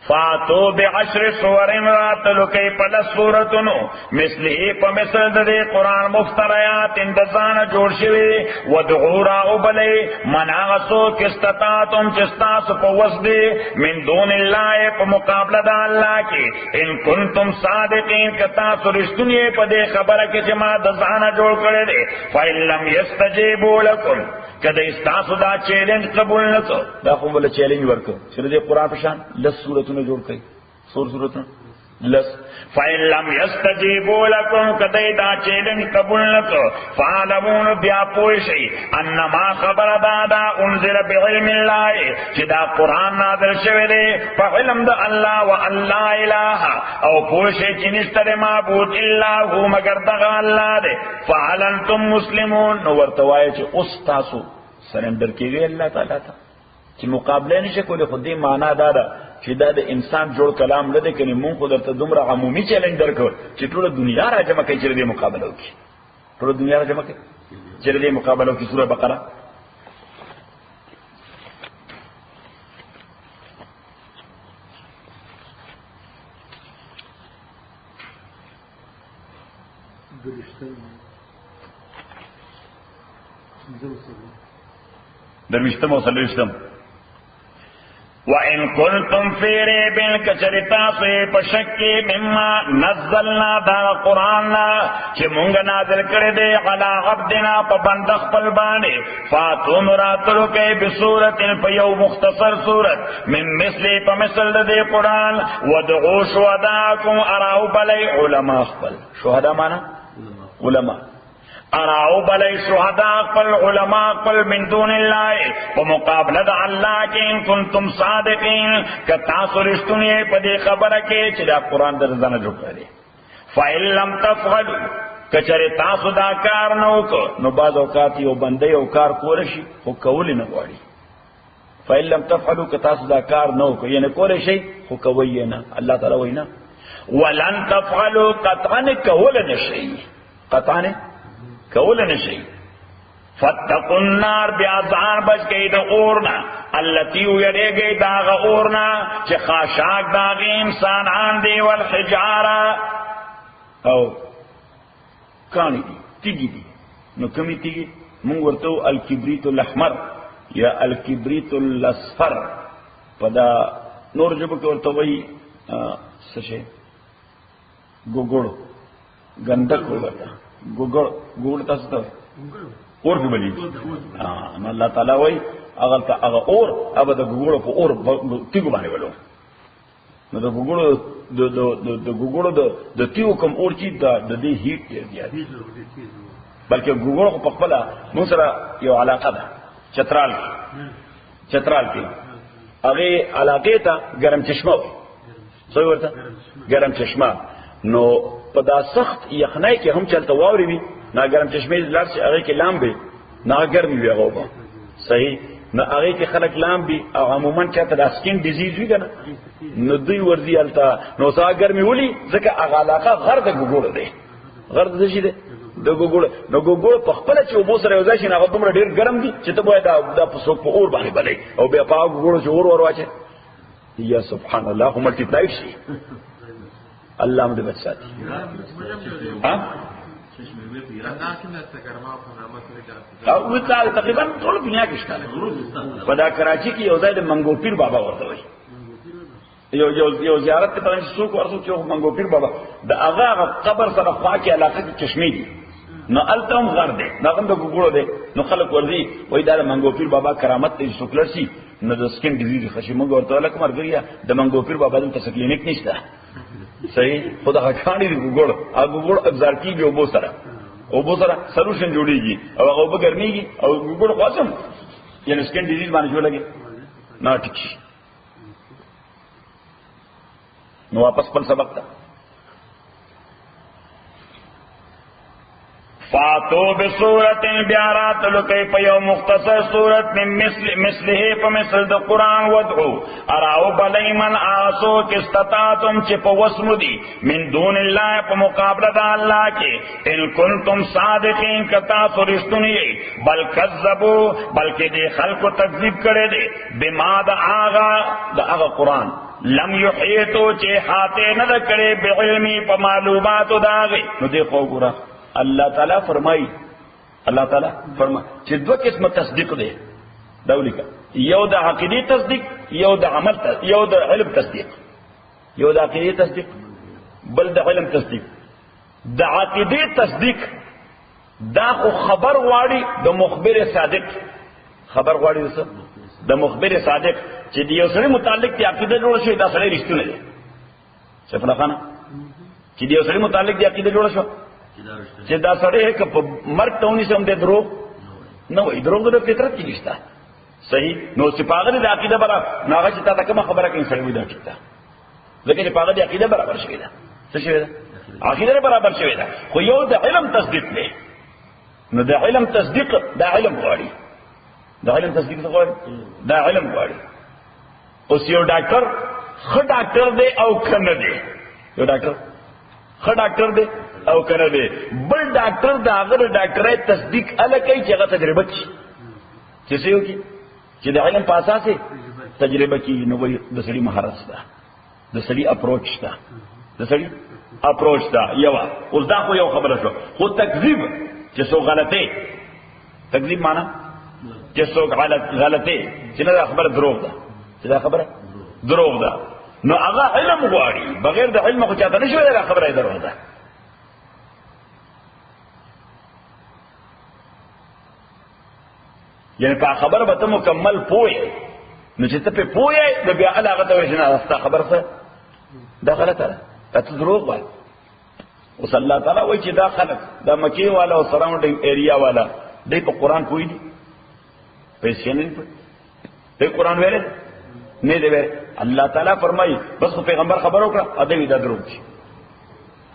فاتو بعشر سورن راتلو کئی پلس سورتنو مثلی پا مثل دے قرآن مفتریات اندزان جوڑ شوی ودعو راو بلے مناغسو کستطاعتم چستاسو پا وسدے من دون اللہ پا مقابلہ دا اللہ کی ان کنتم صادقین کتاسو رشتنی پا دے خبر کی جمع دزانا جوڑ کرے دے فَإِن لَمْ يَسْتَجِيبُوا لَكُمْ کدے استاسو دا چیلنج قبول نکو دا خون بولا چیلنج ورکو چرے دے قرآن پشان لس صورتوں جوڑ کئی صورتوں لس فَإِن لَمْ يَسْتَجِيبُوا لَكُمْ کدے دا چیلنج قبول نکو فَعَلَمُونَ بیا پوشی انما خبر دادا انزل بعلم اللہ چدا قرآن نادر شوے دے فعلم دا اللہ و اللہ الہ او پوشی چنشتر معبود اللہ ہو مگر دغا اللہ دے فعلنتم مسلمون نو ورتوائے چی استاسو سرندر کی گئی اللہ تعالیٰ تا چی مقابلے نشے کوئی خودی معنی دادا چی دا دا انسان جوڑ کلام لدے کنی مون خود در تا دمرا عمومی چیلنج در کر چی طول دنیا را جمع کئی چلی دے مقابلوں کی طول دنیا را جمع کئی چلی دے مقابلوں کی سورہ بقرہ دروشتم و سلوشتم وَإِن كُنتُمْ فِي رَيْبٍ كَچَرِتَا سُوِ پشکی مما نزلنا دا قرآننا چی مونگ نازل کردے علا عبدنا پا بندخ پلبانے فاتون راتلو کئی بسورت پیو مختصر صورت من مثلی پا مثل دے قرآن ودعو شہداکم اراو بلی علماء خپل شہداء مانا علماء اراو بلی شہداء قل علماء قل من دون اللہ ومقابلت اللہ کے ان کنتم صادقین کتاسو رشتنی پدی خبر کے چلا قرآن در زنہ جو کرے فَإِن لَمْ تَفْعَلُوا کچری تاسو دا کار نوکو نو بعض اوقات یو بندے او کار کورشی خو کولی نگواری فَإِن لَمْ تَفْعَلُوا کتاسو دا کار نوکو یعنی کورشی خو کوئی نا اللہ تعالی وینا وَلَن تَفْعَلُوا قطعن کول نشئی قطعن کول نشئی فَاتَّقُوا النَّارِ بیازان بچ گئی دا اورنا اللتی یرے گئی داغ اورنا چی خاشاک داغی انسان آن دی والحجارہ او کانی دی تیگی دی نو کمی تیگی منگ ورطو الکبریت الاحمر یا الکبریت الاصفر پدا نور جب کے ورطو وی سشے گوگوڑ گندک ہوگا گوگوڑ تا ستا اور کی بلی اللہ تعالیٰ وی اگر تا اگر اور اب دا گوگوڑ کو اور تیگو بانے ولو نو دا گوگوڑ دا تیو کم اور چیز دا دی ہیٹ دیر دیا دی بلکہ گوگوڑ کو پخپلا منصرہ یو علاقہ دا چترال کی اگے علاقے تا گرم چشمہ ہوئی سوئی ورطا گرم چشمہ نو پدا سخت یخنائی کے ہم چلتا واوری بھی نا گرم چشمے لار سے اگے کے لام بھی نا گرمی بھی اگو با صحیح نو اگے کے خلق لام بھی عموماً چاہتا دا سکین ڈیزیز ہوئی گا نا نو دوی ورزی علتا نو سا گرمی ولی ذکر اگا علاقہ غرد گوگوڑ دے غرد دشی دے دا گوگوڑ نو گوگوڑ پخپل چو بو سر اوزاشی نا غدوم را دیر گرم دی چتا بوئی دا پسوک پا اور بانی بلے او بیا پا گوگوڑ چو اور واچے یا سبحان اللہ خو ملٹی پلائف شی اللہ مدے بچ ساتی او تقریبا ټول دنیا کې شته. په دا کراچي کې یو ځای د منګو پیر بابا ورته وایي. یو زیارت ته پرې څوک ورسو چې منګو پیر بابا د هغه قبر سره خوا کې علاقه کې چشمې دي، نو التم غر دی، نغم د ګوګړو دی، نو خلک ورځي وای دا منګو پیر بابا کرامت دې څوکلر شي نو د سکین ډیزیز خشي موږ ورته لکه مرګریا د منګو پیر بابا د کلینیک نشته. صحیح خدا خاندي ګوګړ هغه ګوګړ ابزار کیږي او بو سره سولوشن جوړیږي او هغه به ګرميږي او ګوګړ خاصم یعنی سکین ډیزیز باندې جوړ لګي نه ټیک. نو واپس پر سبق تا فاتو بصورت بیارات لکی پیو مختصر صورت من مثله فمثل دا قرآن ودعو اراو بلی من آسو کستطاعتم چی پا وسم دی من دون اللہ پا مقابلہ دا اللہ کے ان کنتم صادقین کتا سرشتنی بل کذبو بلکہ دے خلق و تکذیب کرے دے بما دا آغا قرآن لم یحیطو چی حاتے ندا کرے بعلمی پا معلوماتو داغے نو دیکھو گورا اللہ تعالیٰ فرمائی چې دو قسم تصدیق دے دولی کا یو دا عقیدی تصدیق یو دا عمل یو دا علم تصدیق یو دا عقیدی تصدیق بل دا علم تصدیق. دا عقیدی تصدیق دا خو خبر واڑی دا مخبر صادق خبر واڑی دا مخبر صادق چې دی یو سره متعلق دی عقیده جوړ شوی دا سره رښتونه دي صفلا خانه چې دی یو سره متعلق دی عقیده جوړ شو چې دا سړی که په مرګ ته ونیسي هم دی دروغ نه وایي دروغ د فطرت کې نشته. صحیح نو چې په هغه د عقیده برابر نو هغه چې تا ته کومه خبره کوي سړی وایي دا ټیک ده ځکه چې په هغه د عقیده برابر شوې ده. څه شوې ده؟ عقیده برابر شوې ده. خو یو د علم تصدیق دی نو د علم تصدیق دا علم غواړي دا علم تصدیق څه غواړي دا علم غواړي. اوس یو ډاکټر ښه ډاکټر دی او کنه دی یو ډاکټر ښه ډاکټر دی او کنه دی بل ډاکټر دا هغه ډاکټرای تصدیق ال کوي چې هغه تجربه کوي چې څه یو کی چې د علم په اساس تجربه کوي نو وایي د سړي مهارت ده د سړي اپروچ ده د سړي اپروچ ده. یو اوس دا خو یو خبره شو. خو تکذیب چې څو غلطه تکذیب معنا چې څو غلطه چې نه خبره دروغ ده چې دا خبره دروغ ده نو هغه علم غواړي بغیر د علم خو چاته نشي دا خبره دروغ ده. یعنی په خبره به ته مکمل پوهې نو چې ته په پوهې د بیا هغه ته وایي نه ستا خبره څه دا غلطه ده ته دروغ وایي. اوس الله تعالی وایي چې دا خلک دا مکې والا او سراونډینګ ایریا والا دوی په قرآن پوهې دي پیسې نه دي قرآن ویل نه دی ویل. الله تعالی فرمایي بس پیغمبر خبر وکړه ادوی دا دروغ دي.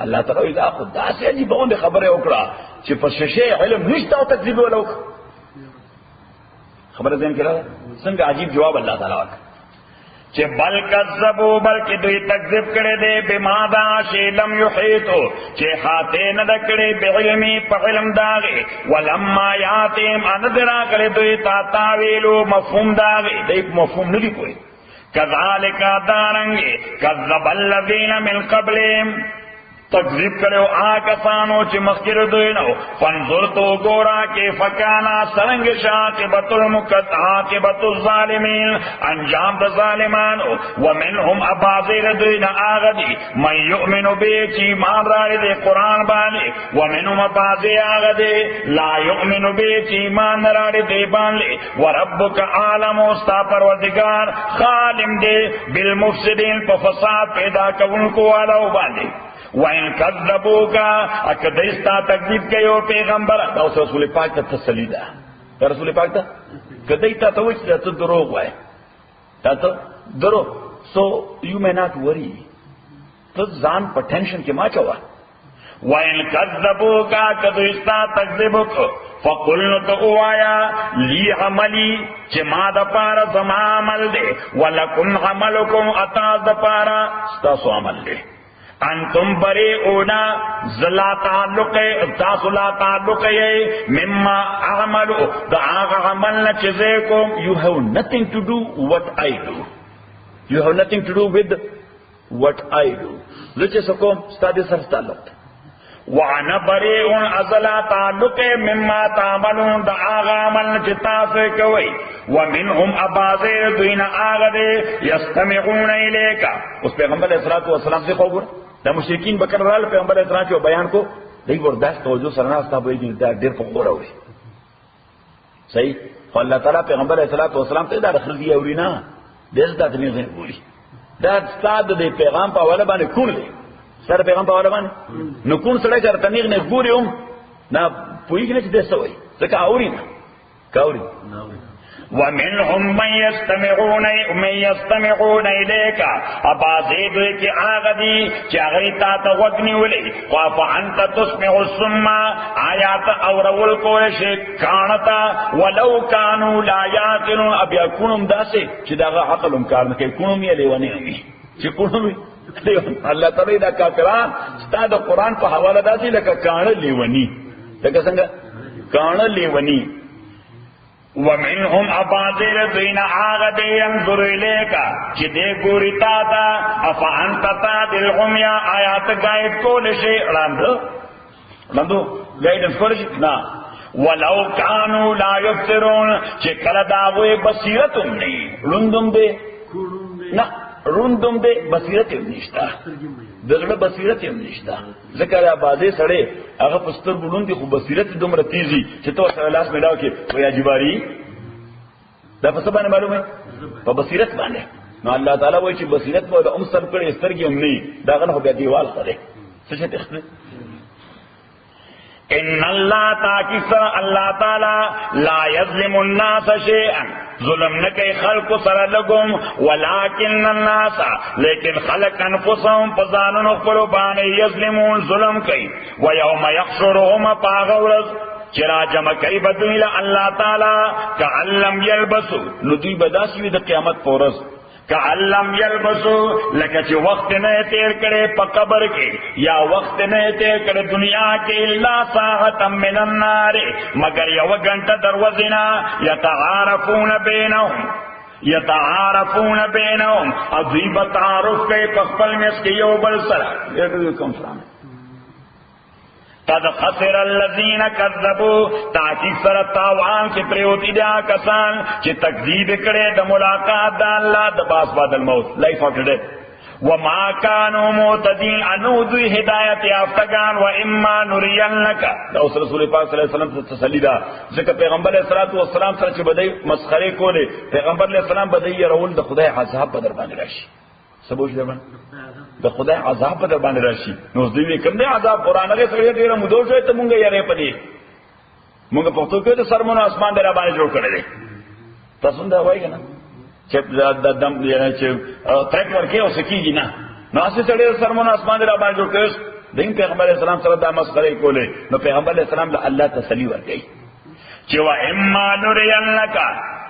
الله تعالی وایي دا خو داسې عجیب باندې خبره وکړه چې په شیشه علم نشته او تکذیب ولوک خبر ذهن کې راځي څنګه عجیب جواب الله تعالی ورکړ چې بل کذبوا بلکې دوی تکذیب کړي دي بما دا شی لم یحیطو چې حاته نه دکړي به علمي په علم داغه ولما یاتهم ان درا کړي دوی تا تاویلو مفهوم داغه دې مفهوم نه دی کوي کذالک دارنګ کذب الذین من قبلهم تکذیب کرو آکسانو چی مخیر دوینو فانظر تو گورا کے فکانا سرنگ شاقبت الظالمین انجام دا ظالمانو ومنهم ابازیر دوین آغدی من یؤمن بے چی مان رائے دے قرآن بانے ومنهم ابازی آغدی لا یؤمن بے چی مان رائے دے بانے وربک عالم استا پروردگار خالم دے بالمفسدین پا فساد پیدا کونکو والاو بانے وَإِن كَذَّبُوكَ اکدیستا تکذیب کئیو پیغمبر دا اس رسول پاک تا تسلی دا دا رسول پاک تا کدیتا تا وچ دا تا دروغ وائے تا تا دروغ so you may not worry تا زان پر ٹینشن کے ما چوا وَإِن كَذَّبُوكَ اکدیستا تکذیبک فَقُلْنُ تَقُوَايَا لی عملی چه ما دا پارا زما عمل دے وَلَكُمْ عَمَلُكُمْ اتاز دا پارا ستاسو عمل دے انتم بریئونا لا تعلق مما اعملو دا آغا عملنا چیزیکم you have nothing to do what I do you have nothing to do with what I do لچے سکوم ستادی سر تعلق وانا بریء ازلا تعلق مما تعملون دا آغا عمل چتا سے کوئی ومنهم ابازیر دوین آغا دے یستمعون الیکا. اس پیغمبر علیہ السلام سے خوبر دا مشرکین بکر رال پیغمبر علیہ السلام کے بیان کو دی برداشت توجہ سرنا ستا بوئی دا دیر فقور ہوئی صحیح. فاللہ تعالیٰ پیغمبر علیہ السلام تے دا رخل دی اورینا دیز دا تنیز نہیں بولی دا استاد دے پیغام پا والا بانے کون لے سر پیغام پا والا بانے نکون سڑے چار تنیغ نے گوری نا پوئی کی نیچ دیستا ہوئی سکا اوری نا کاوری ومنهم من يستمعون إليك ابازید کی آغدی چاگئی تا تغوگنی ولی فانت تسمع السم آیات اورول کولش کانتا ولو کانو لا یاقلون. اب یا کنم داسے چی داغا عقلم کارنکے کنم یا لیوانی امی چی کنم اللہ تعالی دا کافران ستا دا قرآن پا حوالا داسی لکا کان لیوانی لکا سنگا کان لیوانی. ومنهم ابازیر دوین آغد ینظر الیکا چی دے گوری تاتا افا انت تا دل غمیا آیات گائد کولشی رندو گائیڈنس کولشی نا ولو کانو لا یبصرون چی کل داوی بصیرتم نہیں رندم دے نا رندم دے بصیرتم نشتا دغه بصیرت هم نشتا ذکر آبادی سړی هغه پستر بلون دي خو بصیرت دومره تیزی چې تو سره لاس ملاو کې ویا جباری دا په څه باندې معلومه په بصیرت باندې. نو الله تعالی وایي چې بصیرت مو د سر کړي سترګې هم نه دا غنه بیا دیوال سره څه څه تخنه ان الله تاکس الله تعالی لا یظلم الناس شیئا ظلم نہ کئی خلق سر لگم ولکن الناس لیکن خلق انفسهم فزانن قربان یظلمون ظلم کئی ویوم یحشرهم پاغورز چرا جمع کئی بدویل اللہ تعالی کعلم یلبسو ندوی بداسی د قیامت پورز کعلم یلبسو لکه چې وخت نه تیر کړي په قبر کې یا وخت نه تیر کړي دنیا کې الا ساعه من النار مگر یو غنټه دروازینا یتعارفون بینهم عظیب تعارف کوي په خپل میس کې یو بل سره کوم فرام قد خسر الذین کذبوا تاکید سره تاوان چې پریوتی دا کسان چې تکذیب کړي د ملاقات د الله د باس بعد الموت لایف افټر ډیث وما كانوا مهتدين انو ذی هدایت یافتگان و اما نرینک. دا اوس رسول پاک صلی الله علیه وسلم ته تسلی ده ځکه پیغمبر علیه السلام سره چې بدای مسخره کوله پیغمبر علیه السلام بدای رول د خدای عذاب په در باندې راشي سبوش در باندې د خدای عذاب په در باندې راشي. نو دوی کوم دی عذاب قران هغه سره ډیره مودو شوی ته مونږ یې پدې مونږ په تو کې د سرمن اسمان در باندې جوړ کړی دی تاسو دا وایي کنه چې د دم چې ترک ورکه او سکیږي نه نو اسې سره سرمن اسمان در باندې جوړ کړی دین پیغمبر اسلام سره د مسخره کوله نو پیغمبر اسلام له الله تسلی ورکړي چې وا اما نرینک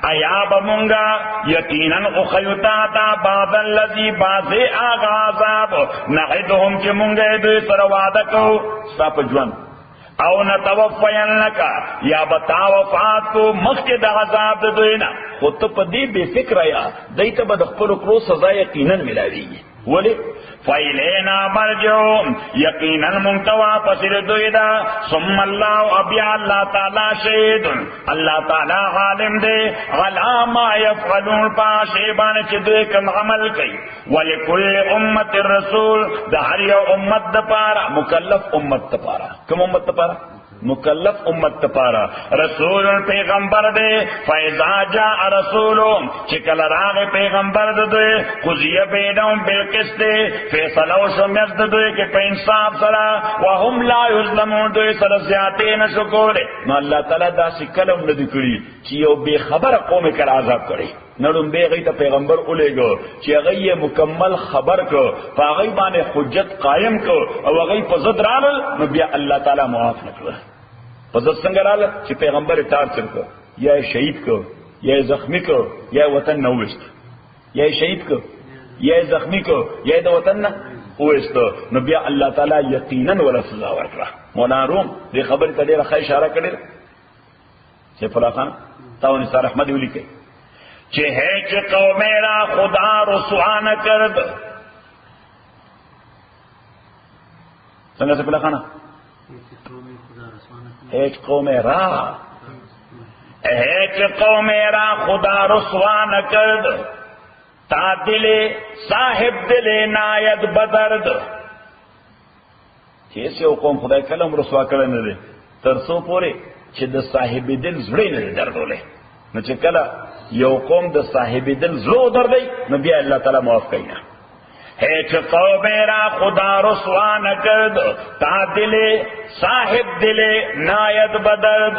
ایا بمونگا یقینا اخیتا تا بعض الذی بعض آغازاب نعدهم چې مونږه دوی سره وعده کو صاحب جوان او نتوفین لکا یا بتا وفات کو مخک د عذاب د دوینا خود ته په دې بے فکر یا دایته به د خپل کړو سزا یقینا ملاویږي ولی فیلینا مرجعهم یقینا منتوا پسر دویدا ثم الله ابیا اللہ تعالی شهید اللہ تعالی عالم دے علا ما یفعلون پاشیبان چې دوی کوم عمل کوي ولکل امت الرسول د هر یو امت د پاره مکلف امت د پاره کوم امت د پاره مکلف امت تپارا رسول پیغمبر دے فیضا جاء رسولم چکل راغ پیغمبر دے قضیہ بینہم بالقسط دے فیصلہ و شمیت دے کہ پہ انصاف سرا وهم لا یظلمون دے سر زیادے نشکور نو اللہ تعالیٰ دا سکلم ندی کری چیو بے خبر قوم کر عذاب کری نړم به غي ته پیغمبر اولېګو چې غي مکمل خبر کو پاغي باندې حجت قائم کو او غي په ضد رال نو بیا الله تعالی معاف نکړه په ضد څنګه رال چې پیغمبر ټارچر کو یا شهید کو یا زخمی کو یا وطن نه وست یا شهید کو یا زخمی کو یا د وطن نه وست نو بیا الله تعالی یقینا ولا سزا ورکړه. مولانا روم دې خبر ته ډیره ښه اشاره کړې چې فلاخان تاونی سره احمد ولی کوي چه ہے کہ قوم میرا خدا رسوا نہ کرد سنگا سے پہلا کھانا هیچ قوم را هیچ قوم را خدا رسوا نکرد تا دل صاحب دل ناید بدرد. چې یو قوم خدای کلم رسوا کړی نه دی تر څو پورې چې د صاحب دل زړه نه دردولې. نو چې کله یو قوم د صاحب دل زړه دردی نو بیا الله تعالی معاف کوي. هیچ قوم را خدا رسوا نکرد تا دل صاحب دل ناید بدرد.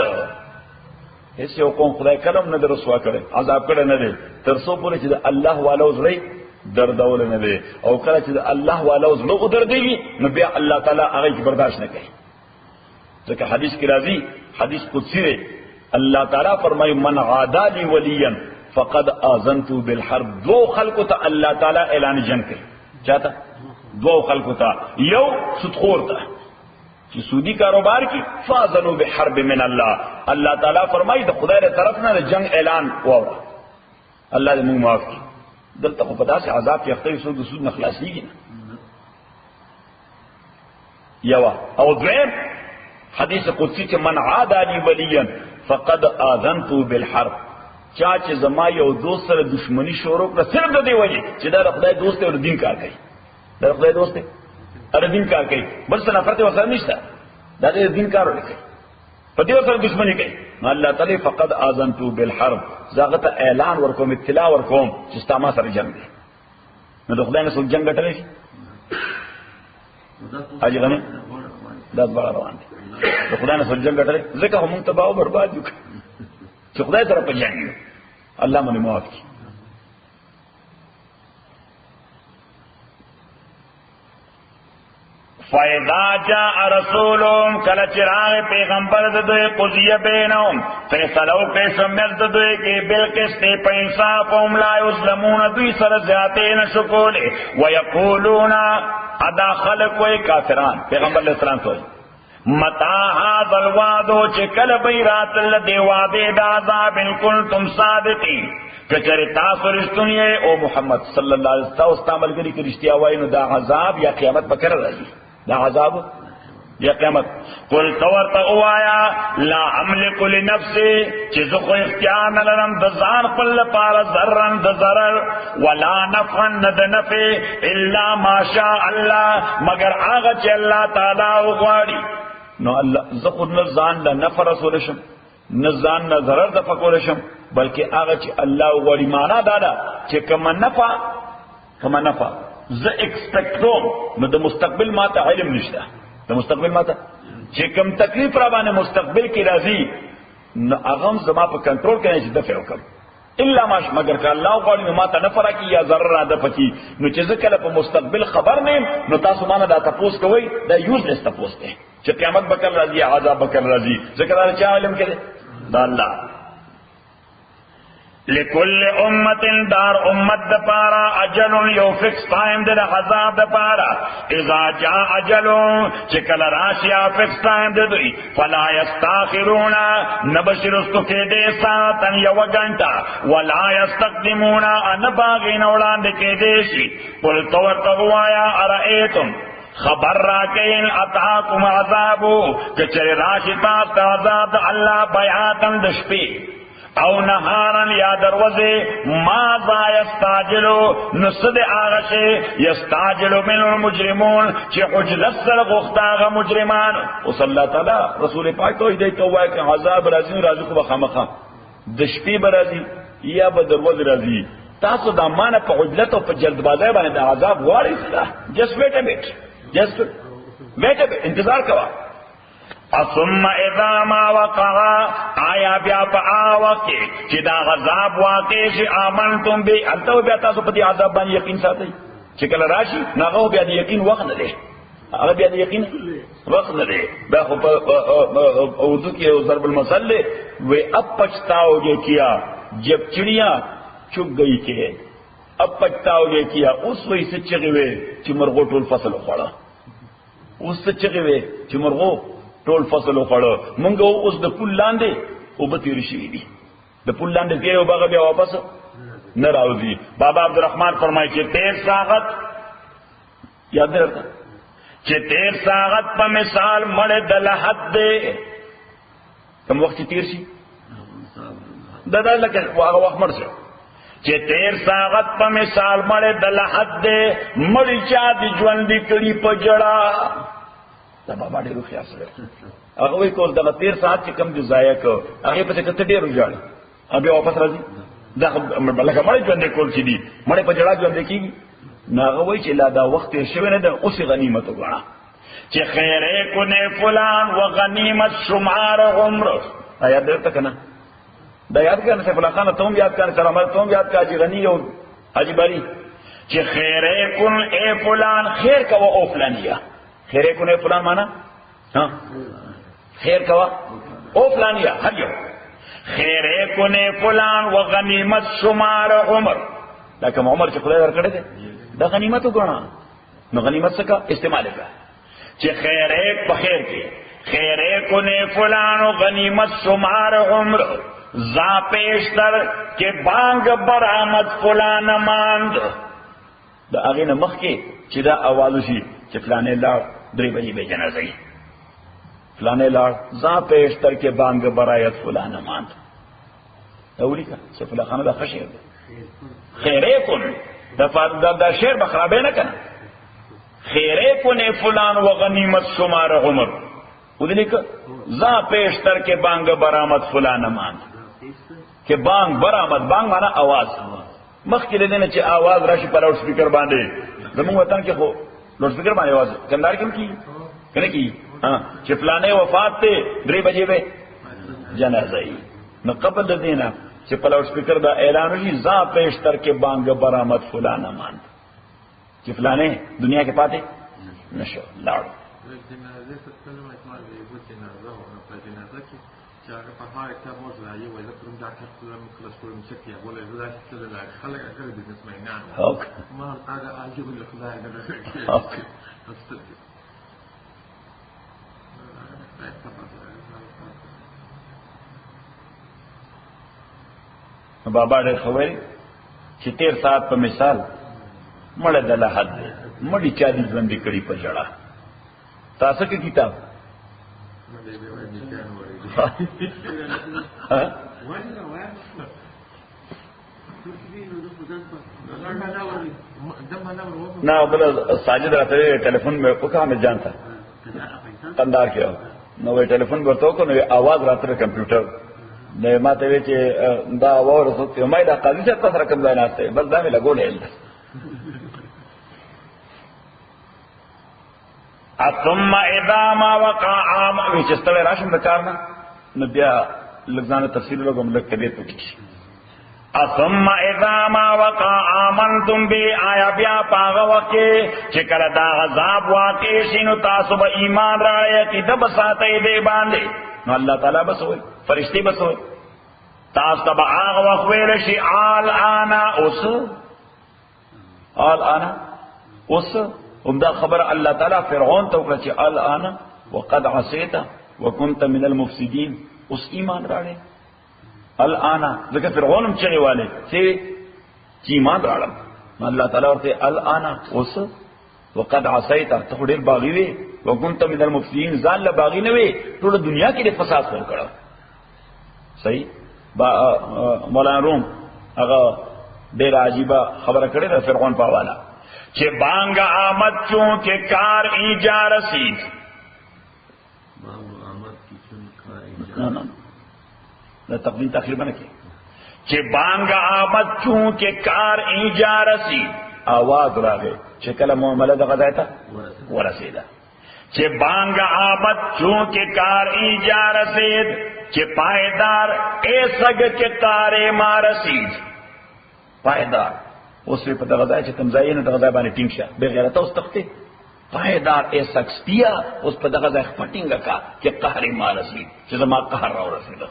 هیڅ یو قوم خدای کلم نه رسوا کړي عذاب کړي نه دی تر څو پورې چې د الله والو زړه دردول نه دی. او کله چې د الله والو زړه دردېږي نو بیا الله تعالی هغه برداشت نه کوي. ځکه حدیث کې راځي حدیث قدسی دی الله تعالی فرمایي من عادى لي وليا فقد آذنت بالحرب. دو خلقو ته الله تعالی اعلان جنگ کوي. چاته؟ دو خلقو ته. یو سودخور ته چې سودی کاروبار کی فاذنوا بحرب من الله. الله تعالی فرمایي د خدای تر طرف نه جنگ اعلان وره. الله دې موږ معاف کړي. دلته په داسې عذاب کې اخته سود د سود نه خلاصيږي نه. یو او دویم حدیث قدسی چې من عادى لي وليا فقد آذنت بالحرب. چا چې زما یو دوست سره دشمنی شروع کړه صرف د دې وجه چې دا خدای دوست دی او دین کار کوي. دا خدای دوست دی او دین کار کوي بل څه نفرت ورسره نشته. دا دې دین کار وکړي په دې سره دشمنی کوي. الله تعالی فقد آذنت بالحرب. زاغه اعلان ورکوم اطلاع ورکوم چې تاسو ما سره جنگ دی. نو د خدای نه څوک جنگ غټلې شي. اجي غنه دا بار روان دي. د خدای نه څوک جنگ غټلې ځکه هم تباہ او برباد دي چې خدای سره په جنگ دی. الله مونږ معاف کړي. فَإِذَا جَاءَ رَسُولُهُمْ کله چې راغی پیغمبر د دوی قضیه بینهم فیصله وکړي سمجھ د دوی کې بالقسط په انصاف هم لا یظلمون دوی سره زیاتې نشو کولی ویقولون ادا خلق وی کافران پیغمبر علیہ السلام ته متا هذا الوعد چې کله به راتل دی وعده د عذاب ان کنتم صادقین کچری تاسو رښتونی او محمد صلی الله علیه وسلم استعمال کړي چې رښتیا وایي نو دا عذاب یا قیامت به کړه راځي. دا عذاب یا قیامت. قل تورت اوایا لا املک لنفسي چې زه خو اختیار نه لرم د ځان خپل لپاره ضرر د ضرر ولا نفعا د نفع الا ماشاء الله مگر هغه چې الله تعالی وغواړي. نو الله زه خود نه ځان له نفع رسول شم نه ځان نه ضرر د فکر شم بلکې هغه چې الله وغواړي. معنا دا ده چې کوم نفع زه ایکسپیکټ کوم نو د مستقبل ماته علم نشته. د مستقبل ماته چې کوم تکلیف را باندې مستقبل کې راځي نو هغه زما په کنټرول کې نه دفع وکم الا ماش مگر که الله غواړي نو ماته نفع راکړي یا ضرر را ده پکې. نو چې زه کله په مستقبل خبر نیم نو تاسو مانه دا تاسو کوئ دا یوزلیس تاسو دی چې قیامت به کله راځي عذاب به کله راځي. ځکه دا چې علم کې دا الله لکل امت دار امت د پارا اجل یو فکس ٹائم د عذاب د پارا اذا جاء اجل چې کله راشي فکس ٹائم د دوی فلا یستاخرون نبشر استکه دې ساتن یو غنټه ولا یستقدمون ان باغین وړاندې کې دې شي. قل تو وایا ارایتم خبر راکین اتاکم عذابو کچری راشی تاست عذاب اللہ بیاتن دشپی او نهارن یا دروازه ماذا یستاجلو نصد آغشه یستاجلو من المجرمون چی حجلت سر غختاغ مجرمان. وصل اللہ تعالی رسول پاک تو ہدایت ہوا ہے کہ عذاب رازی رازی کو بخامخا دشپی برازی یا بدروز رازی تاسو دا مانا پا حجلت و پا جلدبازی بانے دا عذاب غواری سلا جس ویٹ بیٹ جس ویٹ بیٹ انتظار کوا. ثم اذا ما وقع آیا بیا پا آوکی چی دا غذاب واقع شی آمنتم بی انتو بیا تاسو پا دی عذاب بانی یقین ساتی چی کل راشی ناغو بیا دی یقین وقت نده اگر بیا دی یقین وقت نده بیا خو اردو کی ضرب المثل لے وی اب پچتاؤ گے کیا جب چڑیاں چک گئی کے اب پچتاؤ گے کیا اس وی سے چگوے چی مرغو ټول فصل خوڑا اس سے چگوے چی مرغو ټول فصل وخړو مونږ اوس د پول لاندې او به تیر شي دي د پول لاندې کې او باغ بیا واپس نه راوځي. بابا عبدالرحمن فرمایي چې 13 ساعت یاد درته چې تیر ساغت په مثال مړ د لحد دی کوم وخت تیر شي دا لکه هغه وخت مړ شي چې تیر ساغت په مثال مړ د لحد دی مړ چا دی ژوند کړي په جړه دا بابا ډېر خیال سره هغه وی کول دا تیر ساعت چې کم جو ضایع کو هغه په کته ډېر وځاړي ابي واپس راځي دا لکه مړ ژوند کول چې دي مړ په جړه ژوند کیږي ناغه وی چې لا دا وخت شوی نه ده اوس غنیمت وګڼه چې خیره کو نه فلان و غنیمت شمار عمر آیات درته کنه دا یاد کنه چې فلان خان ته هم یاد کنه سلامت ته هم یاد کا چې غنی او حاجی باری چې خیره کن اے فلان خیر کا او فلانیا خیره کن اے فلان معنا ها خیر کا او فلانیا هر یو خیره کن اے فلان و غنیمت شمار عمر لکه عمر چې خدای ورکړي دي دا غنیمت وګڼه نو غنیمت څه کا استعمال کا چې خیره په خیر کې خیره کو نه فلان غنیمت شمار عمر ز پیشتر کې بانګ برآمد فلان ماند دا هغه نه مخ کې چې دا आवाज شي چې فلانه لاړ 3 بجې به جنازه فلانه لاړ ز پیشتر کې بانګ برایت فلان ماند دا ولیکه چې فلانه خانه دا خشیر خیره کو دا شعر بخرابه نه کنه خیره کو نه فلان و غنیمت شمار عمر ودلی که ز پیشتر کې بانګ برآمد فلان ماند کہ بانگ برآمد بانگ مانا آواز مخ کې لیدنه چې آواز راشي په لاوډ سپیکر باندې زموږ وطن کې خو لاوډ سپیکر باندې آواز کندهار کې کی کنه کی چې فلانه وفات ته 3 بجې به جنازه ای نو قبل د دینه چې په لاوډ سپیکر دا اعلان وشي ځا پېشتر کې بانګ برآمد فلانه مان چې فلانه دنیا کې پاتې نشو لاړ جنازه څه کلمه اسمه دی بو جنازه او په جنازه کې چې هغه په هغه کې موږ راځي وایي دا کوم ډاکټر کوم کلاس کوم چې کې ولا زړه چې له خلک هغه بزنسمنان ما هغه عجب له خدای نه بابا ډېر خوي چې 13 ساعت په مثال مړ د لحد مړی چا دي ژوند کړي په جړه تاسو کې کتاب نه بل ساجد راته ټلیفون مې وکړه مې جانتا قندار کې نو وی ټلیفون ورته کو نو आवाज راته کمپیوټر نه ماته وی چې دا ورته مې دا قاضي څخه تاسو کوم ځای ناشته بس دا مې لګولې ثم اذا ما وقع عام چې ستل راشم د کارنا نو بیا لږه تفصیل لګوم لکه طبيعت وکړي ثم اذا ما وقع آمنتم بي آیا بیا پاغه وکه چې کله دا عذاب واقع شینو تاسو به ایمان راړی چې د بساتې دی باندې نو الله تعالی بسوي فرشتي بسوي تاسو به هغه وخت ویل شي آل انا اوس همدا خبر الله تعالی فرعون ته وکړه چې الان وقد عصيت وكنت من المفسدين اوس ایمان راړي الان ځکه فرعون هم چغې والے چې ایمان راړم الله تعالی ورته الان اوس وقد عصيت ته ډېر باغی وي وكنت من المفسدين ځان له باغی نه وي ټول دنیا کې د فساد خور کړو صحیح مولانا روم هغه ډېر عجیبه خبره کړې ده فرعون په حواله چې بانګ آمد چون کې کار ایجا رسید بانګ آمد کی چون کار ایجا نه دا تقدیم تقریبا نه کې چې بانګ آمد چون کې کار ایجا رسید आवाज راغی چې کله معاملې د غدایته ورسیده چې بانګ آمد چون کې کار ایجا رسید چې پایدار ایسګ کې کار ما رسید پایدار اوس په دغه ځای چې تمځای نه دغه ځای باندې ټینګ شه به غیرت اوس تخته پایدار ایسکسپیا اوس په دغه ځای خپټینګه کا چې قهر ما رسید چې زما قهر را رسید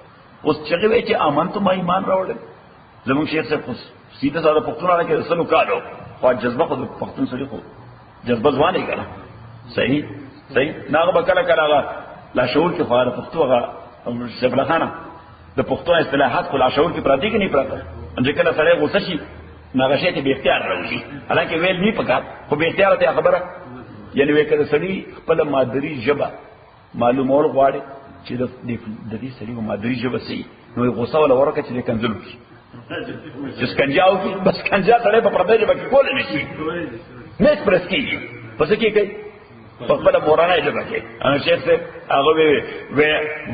اوس چې وی چې امنت ما ایمان راوړل زموږ شیخ صاحب خو سیده ساده پښتون کې رسلو کالو خو جذبه خو پښتون سره خو جذبه ځواني کړه صحیح ناغه بکله کړه لا شعور کې خو پښتو هغه شبله خانه د پښتو اصطلاحات خو لا شعور کې پراتی کې نه پراته ان کله سره غوسه شي ناغشه ته به اختیار راوځي حالانکه ویل نه پکات خو به اختیار ته خبره یعنی وې کړه سړی خپل مادری ژبه معلومول غواړي چې د دې سړي مادری ژبه سي نو غوسه ولا ورکه چې کنځل کی چې سکنجاو کی بس کنجا سره په پردې ژبه کې کول نه شي نه پرس کیږي پس کې کوي په خپل مورانه ژبه کې ان شیخ سے هغه وی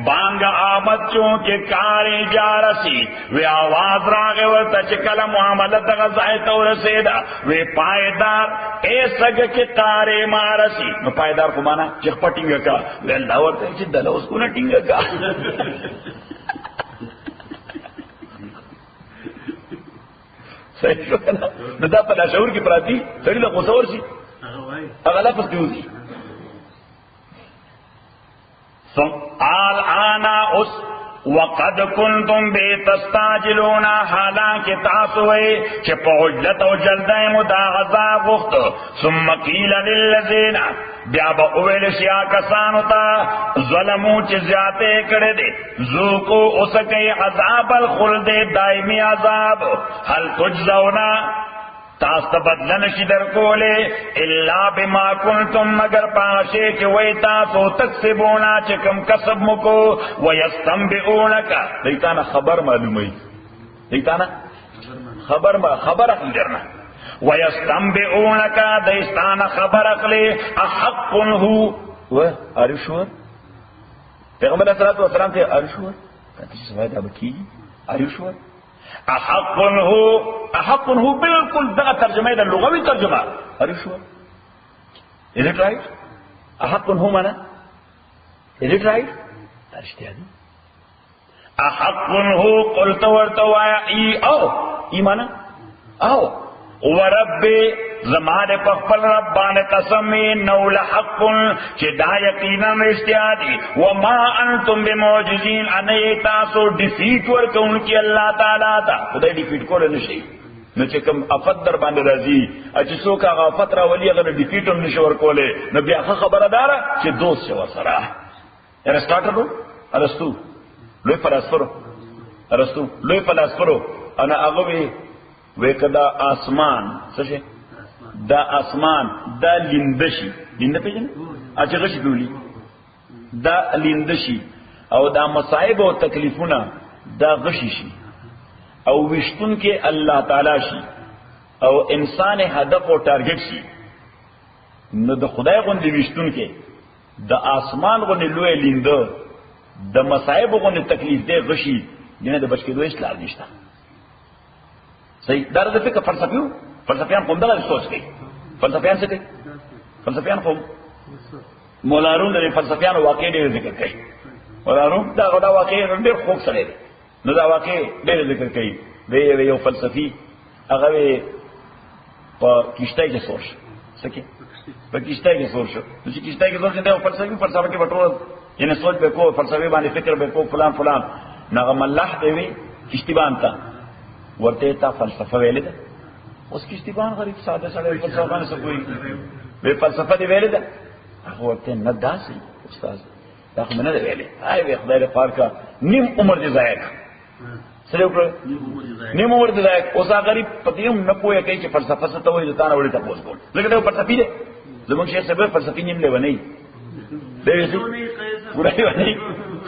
بانګ آمد چون کې کاري جارسي وی आवाज راغی ورته چې کله معاملې دغه ځای ته ورسېدا وی پایدار ایسګه کې کاري مارسي نو پایدار کو معنا چې پټینګه کا الله ورته چې دله اوس کو نه ټینګه کا صحیح شو کنه نو دا په لاشعور کې پراتی سړي له غوسه ورشي هغه لفظ دیوږي الآن اس وقد کنتم بے تستاجلون حالانکہ تاسوئے کہ پہجلت و جلدہ مداغذا غخت ثم قیل للذین بیابا اویل شیعہ کسانتا ظلمو چزیاتے کڑے دے ذوقو اسکی عذاب الخلد دائمی عذاب حل تجزونا تاست بدلن شي در کوله الا بما کنتم مگر پاشه کې وای تاسو تکسبونا چې کوم کسب مکو ويستنبئونک دیتانا خبر معلومي دیتانا خبر اخلرنا ويستنبئونک دیتانا خبر اخلي احق هو و ارشور پیغمبر صلی الله علیه وسلم ته ارشور کته څه وای دا بکی ارشور احق هو بالکل دغه ترجمه ده لغوي ترجمه are you sure is it right احق هو معنا is it right درشته دي احق هو قلت ورتوا ای او ایمانه او ورب زمانه په خپل رب باندې قسم نو لحق چې دا یقینا اشتیادی وما انتم بمعجزین ان تاسو ډیفیټ ورکون کی الله تعالی تا خدای ډیفیټ کول نه شي نو چې کوم افت در باندې راځي چې څوک هغه افت را ولي هغه ډیفیټ هم نشي ورکوله نو بیا خبره دار چې دوست شو سره ارسطاټل ارسطو لوی فلسفه انا هغه وی کدا آسمان څه دا آسمان دا لیندشي لینده پیژنه اچھا غشي دولی دا لیندشي او دا مصائب او تکلیفونه دا غشي شي او وشتون کې الله تعالی شي او انسان هدف او ټارګټ شي نو د خدای غوندې وشتون کې د آسمان غوندې لوی لینده د مصائب غوندې تکلیف دی غشي دنه د بچ کېدو هیڅ لار نشته صحیح دا د فکر فلسفیان کوم دغه سوچ کوي فلسفیان څه کوي فلسفیان کوم مولارون د فلسفیان واقع ډېر ذکر کوي مولارون دا غدا واقع ډېر خوب سره دی نو دا واقع ډېر ذکر کوي دی یو فلسفي هغه په کیشته کې سوچ سکه په کیشته کې سوچ چې کیشته کې سوچ دی فلسفه کې وټول ینه سوچ به کو فلسفه باندې فکر به کو فلان نغم الله دی وی کیشتبان تا ورته تا فلسفه ویل ده اوس کیشتبان غریب ساده سره فلسفه نه سکوي به فلسفه دی ویل ده هغه ورته نه داسي استاد دا خو نه دی ویل آی وی خدای له پارکا نیم عمر دې ضایع سره وکړه نیم عمر دې ضایع اوس غریب پدیم نه پوهه کوي چې فلسفه څه ته وایي ځان وړي تاسو کول لکه دا فلسفي دی زموږ شیخ صاحب فلسفي نیم لونی دی ورای ونی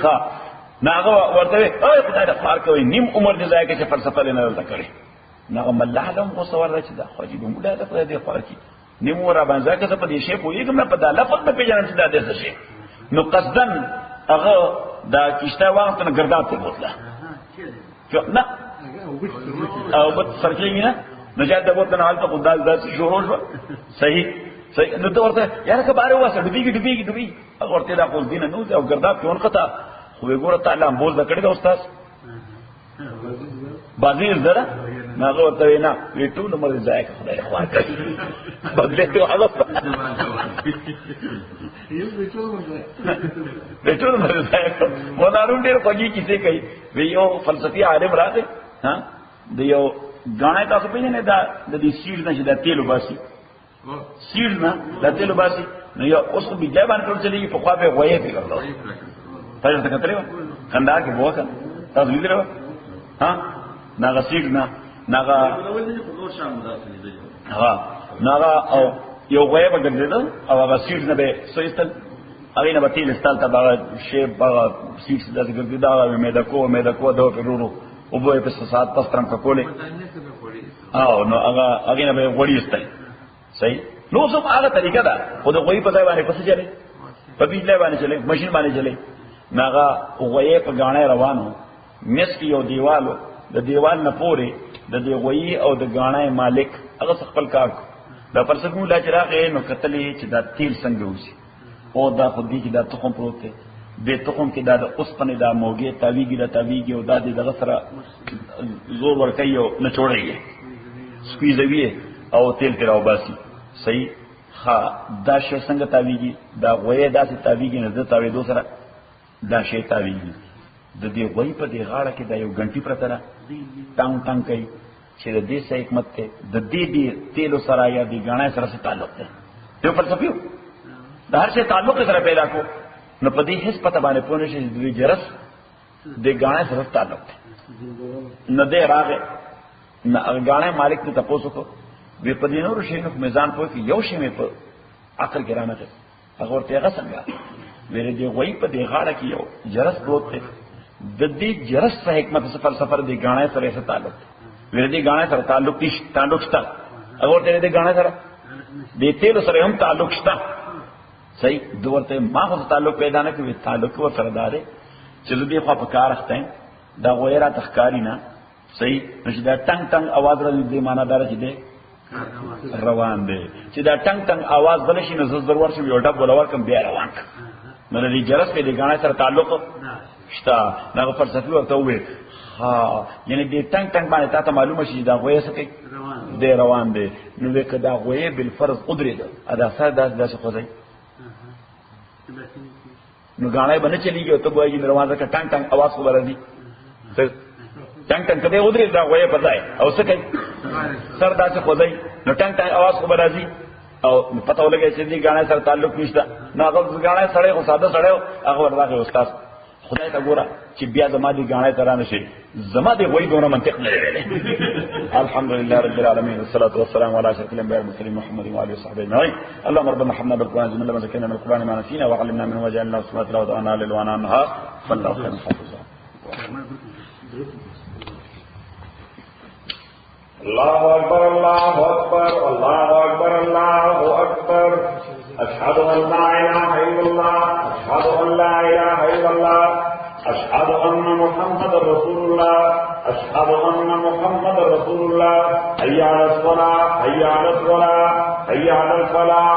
ها ناغه ورته اوه خدای د پارک وي نیم عمر دې ځای کې چې فلسفه نه لته کړی ناغه مله لهم غوسه ورته دا خو دې مولا د خدای د پارک نیم عمر باندې ځکه په دې شی پوېږم نه په دا لفظ په پیژنم چې دا دې څه شي نو قصدن هغه دا کیشته وخت نه ګرځات ته بوتله نه او بت سرکې نه نجات د بوتله حالت خدای ذات شروع شو صحیح نو ته ورته یاره کباره واسه ډوبېږي هغه ورته دا خو دینه نو او ګرځات په انقطا خو ګوره تعالی بول دا کړی دا استاد بازی زړه ناغه ورته وینا ټول عمر ځای کې خدای خوا کوي بدله ته هغه یو ټول عمر ځای ودارون ډیر کوي کیسه کوي یو فلسفي عالم راغی ها د یو غاڼه تاسو پیژنې دا د دې سیډ نشه د تیلو باسي سیډ نه د تیلو باسي نو یو اوس په بیا باندې ټول چلی په خوا به وایي پیغلو تاسو ته کتلې کندهار کې وکړه تاسو لیدلو ها ناغه سیټ نه ناغه ها ناغه او یو غوی بګرځیدو او هغه سیټ نه به سویستل هغه نه به تیل استال ته هغه شی هغه سیټ د ګرځیدا مې د کو دو پرورو او به په سات پسترم کولې او نو هغه نه به وړي استای صحیح نو څه هغه طریقه ده خو د غوی په ځای باندې پس چلے په بیل باندې چلے ماشين باندې چلے ناغه غوی په غاڼه روانو مس کې یو دیوالو د دیوال نه پورې د دې غوی او د غاڼه مالک هغه خپل کار دا پرسګو لا چراغ نو کتلې چې دا تیل څنګه وسی او دا خو دې چې دا تخم پروت دی به تخم کې دا د اوسپنې دا موګه تاویږي او دا دغه سره زور ورکوي او نه چوړي سپیزوي او تیل کې راو باسي صحیح ها دا شی څنګه تاویږي دا غوی داسې تاویږي نه د تاویدو سره دا شی تاویږي د دې غوی په دې غاړه کې دا یو غنټي پرته ده ټنګ کوي چې د دې څه حکمت ته د دې تیلو سره یا د غاڼه سره څه تعلق ده یو فلسفي د هر څه تعلق سره پیدا کو نو په دې هیڅ پته باندې پونه شي د جرس د غاڼه سره تعلق ده نه دې راغې نه غاڼه مالک ته تاسو کو وی په دې نور شي نو میزان پوي کې یو شی مې په عقل کې رانه هغه ورته هغه څنګه ویره دی غوی په دې غاړه کې یو جرس پروت دی د دې جرس څخه حکمت فلسفه د غاڼه سره څه تعلق ویره دی غاڼه سره تعلق شته هغه ورته دې غاڼه سره دې تیل سره هم تعلق شته صحیح دورته ما خو تعلق پیدا نه کوي تعلق و سره دارې چې دې خو په کار اخته دا غویرا تخکاری نه صحیح نشي دا ټنګ आवाज راځي دې معنا دار چې دې روان دی چې دا ټنګ आवाज بل شي نو زړه ورشي یو ډب ولور کوم بیا روان نو دې جرس په دې غاڼه سره تعلق شته دا فلسفي ورته وي ها یعنی دې ټنګ باندې تاسو معلومه شي دا غوې څه کوي دې روان دی نو وکړه دا غوې بل فرض قدرت ادا سره داسې خوځي نو غاڼه باندې چلیږي او ته وایي دروازه کا ټنګ आवाज خو راځي ټنګ کده ودرې دا غوې پځای او څه کوي سر داسې خوځي نو ټنګ आवाज خو راځي او پته ولګي چې دې غاڼه سره تعلق نشته نو هغه غاڼه سره خو ساده سره هغه ورغه استاد خدای ته ګوره چې بیا زما دي غاڼه تر نه شي زما دي وای دونه منطق نه لري الحمدلله رب العالمین والصلاه والسلام على اشرف الانبياء والمرسلين محمد وعلى اله وصحبه اجمعين اللهم ربنا حمدنا بالقران جميعا لما ذكرنا من القران ما نسينا وعلمنا منه وجعلنا صلاه وضعنا للوانا النهار فالله خير حافظا الله اكبر الله اكبر الله اكبر الله اكبر اشهد ان لا اله الا الله اشهد ان لا اله الا الله اشهد ان محمد رسول الله اشهد ان محمد رسول الله حي على الصلاه حي على الصلاه حي على الفلاح